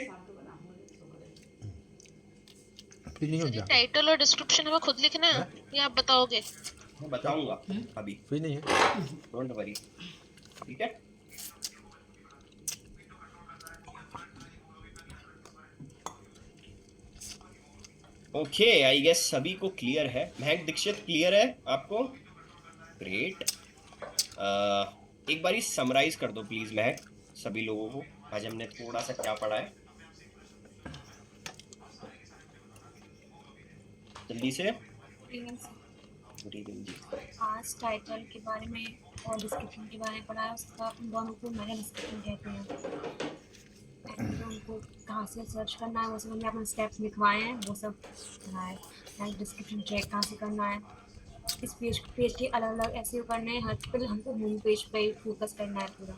टाइटल और डिस्क्रिप्शन हमें खुद लिखना है या आप बताओगे? मैं बताऊंगा अभी, फ्री नहीं है, डोंट वरी, ठीक है। ओके, आई गेस सभी को क्लियर है। महक दीक्षित क्लियर है आपको? ग्रेट। एक बारी समराइज कर दो प्लीज महक सभी लोगों को, आज हमने थोड़ा सा क्या पढ़ा है, जल्दी से। गुड इवनिंग जी। आज टाइटल के बारे में और डिस्क्रिप्शन के बारे में पढ़ा है, उसका उन दोनों को मेगा डिस्क्रिप्शन कहते हैं। उनको कहाँ से सर्च करना है वो सब हमने अपने स्टेप्स लिखवाए हैं, वो सब पढ़ा है। लाइक डिस्क्रिप्शन चेक कहाँ से करना है, इस पेज के अलग अलग ऐसे करने हैं, हर पहले हमको होम पेज पे फोकस करना है पूरा,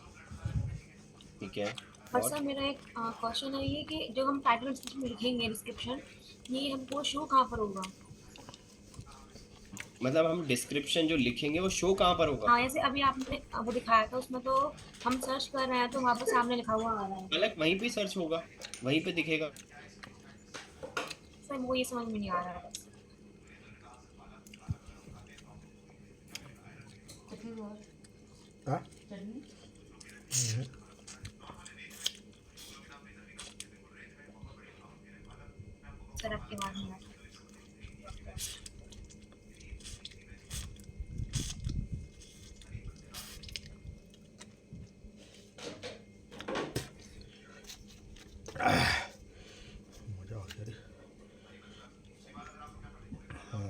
ठीक है। और सर मेरा एक क्वेश्चन है ये कि जब हम टाइटल डिस्क्रिप्शन लिखेंगे डिस्क्रिप्शन, ये हमको शो कहाँ पर होगा? मतलब हम डिस्क्रिप्शन जो लिखेंगे वो शो कहाँ पर होगा? हाँ, जैसे अभी आपने वो दिखाया था उसमें तो हम सर्च कर रहे हैं तो वहाँ पर सामने लिखा हुआ आ रहा है। अलग वहीं पे सर्च होगा, वहीं पे दिखेगा। सर वो ये समझ में नहीं आ रहा है। हाँ? सर आपके बाद में मजा आ गया रे। हाँ।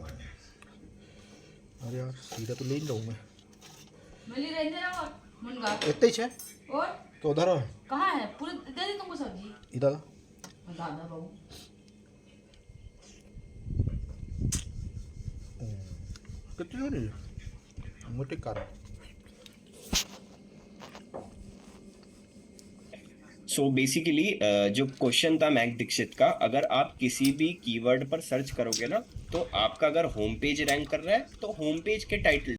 अरे यार सीधा तो ले ही जाऊँ मैं, मिली रहने ना और मुनगा इतना ही है और तो उधर कहाँ है पूरे दे दी तुमको सब्जी इधर दादा बाबू कितनी हो रही है मोटे कार। सो बेसिकली जो क्वेश्चन था मैक दीक्षित का, अगर आप किसी भी कीवर्ड पर सर्च करोगे ना, तो आपका अगर होम पेज रैंक कर रहा है तो होम पेज के टाइटल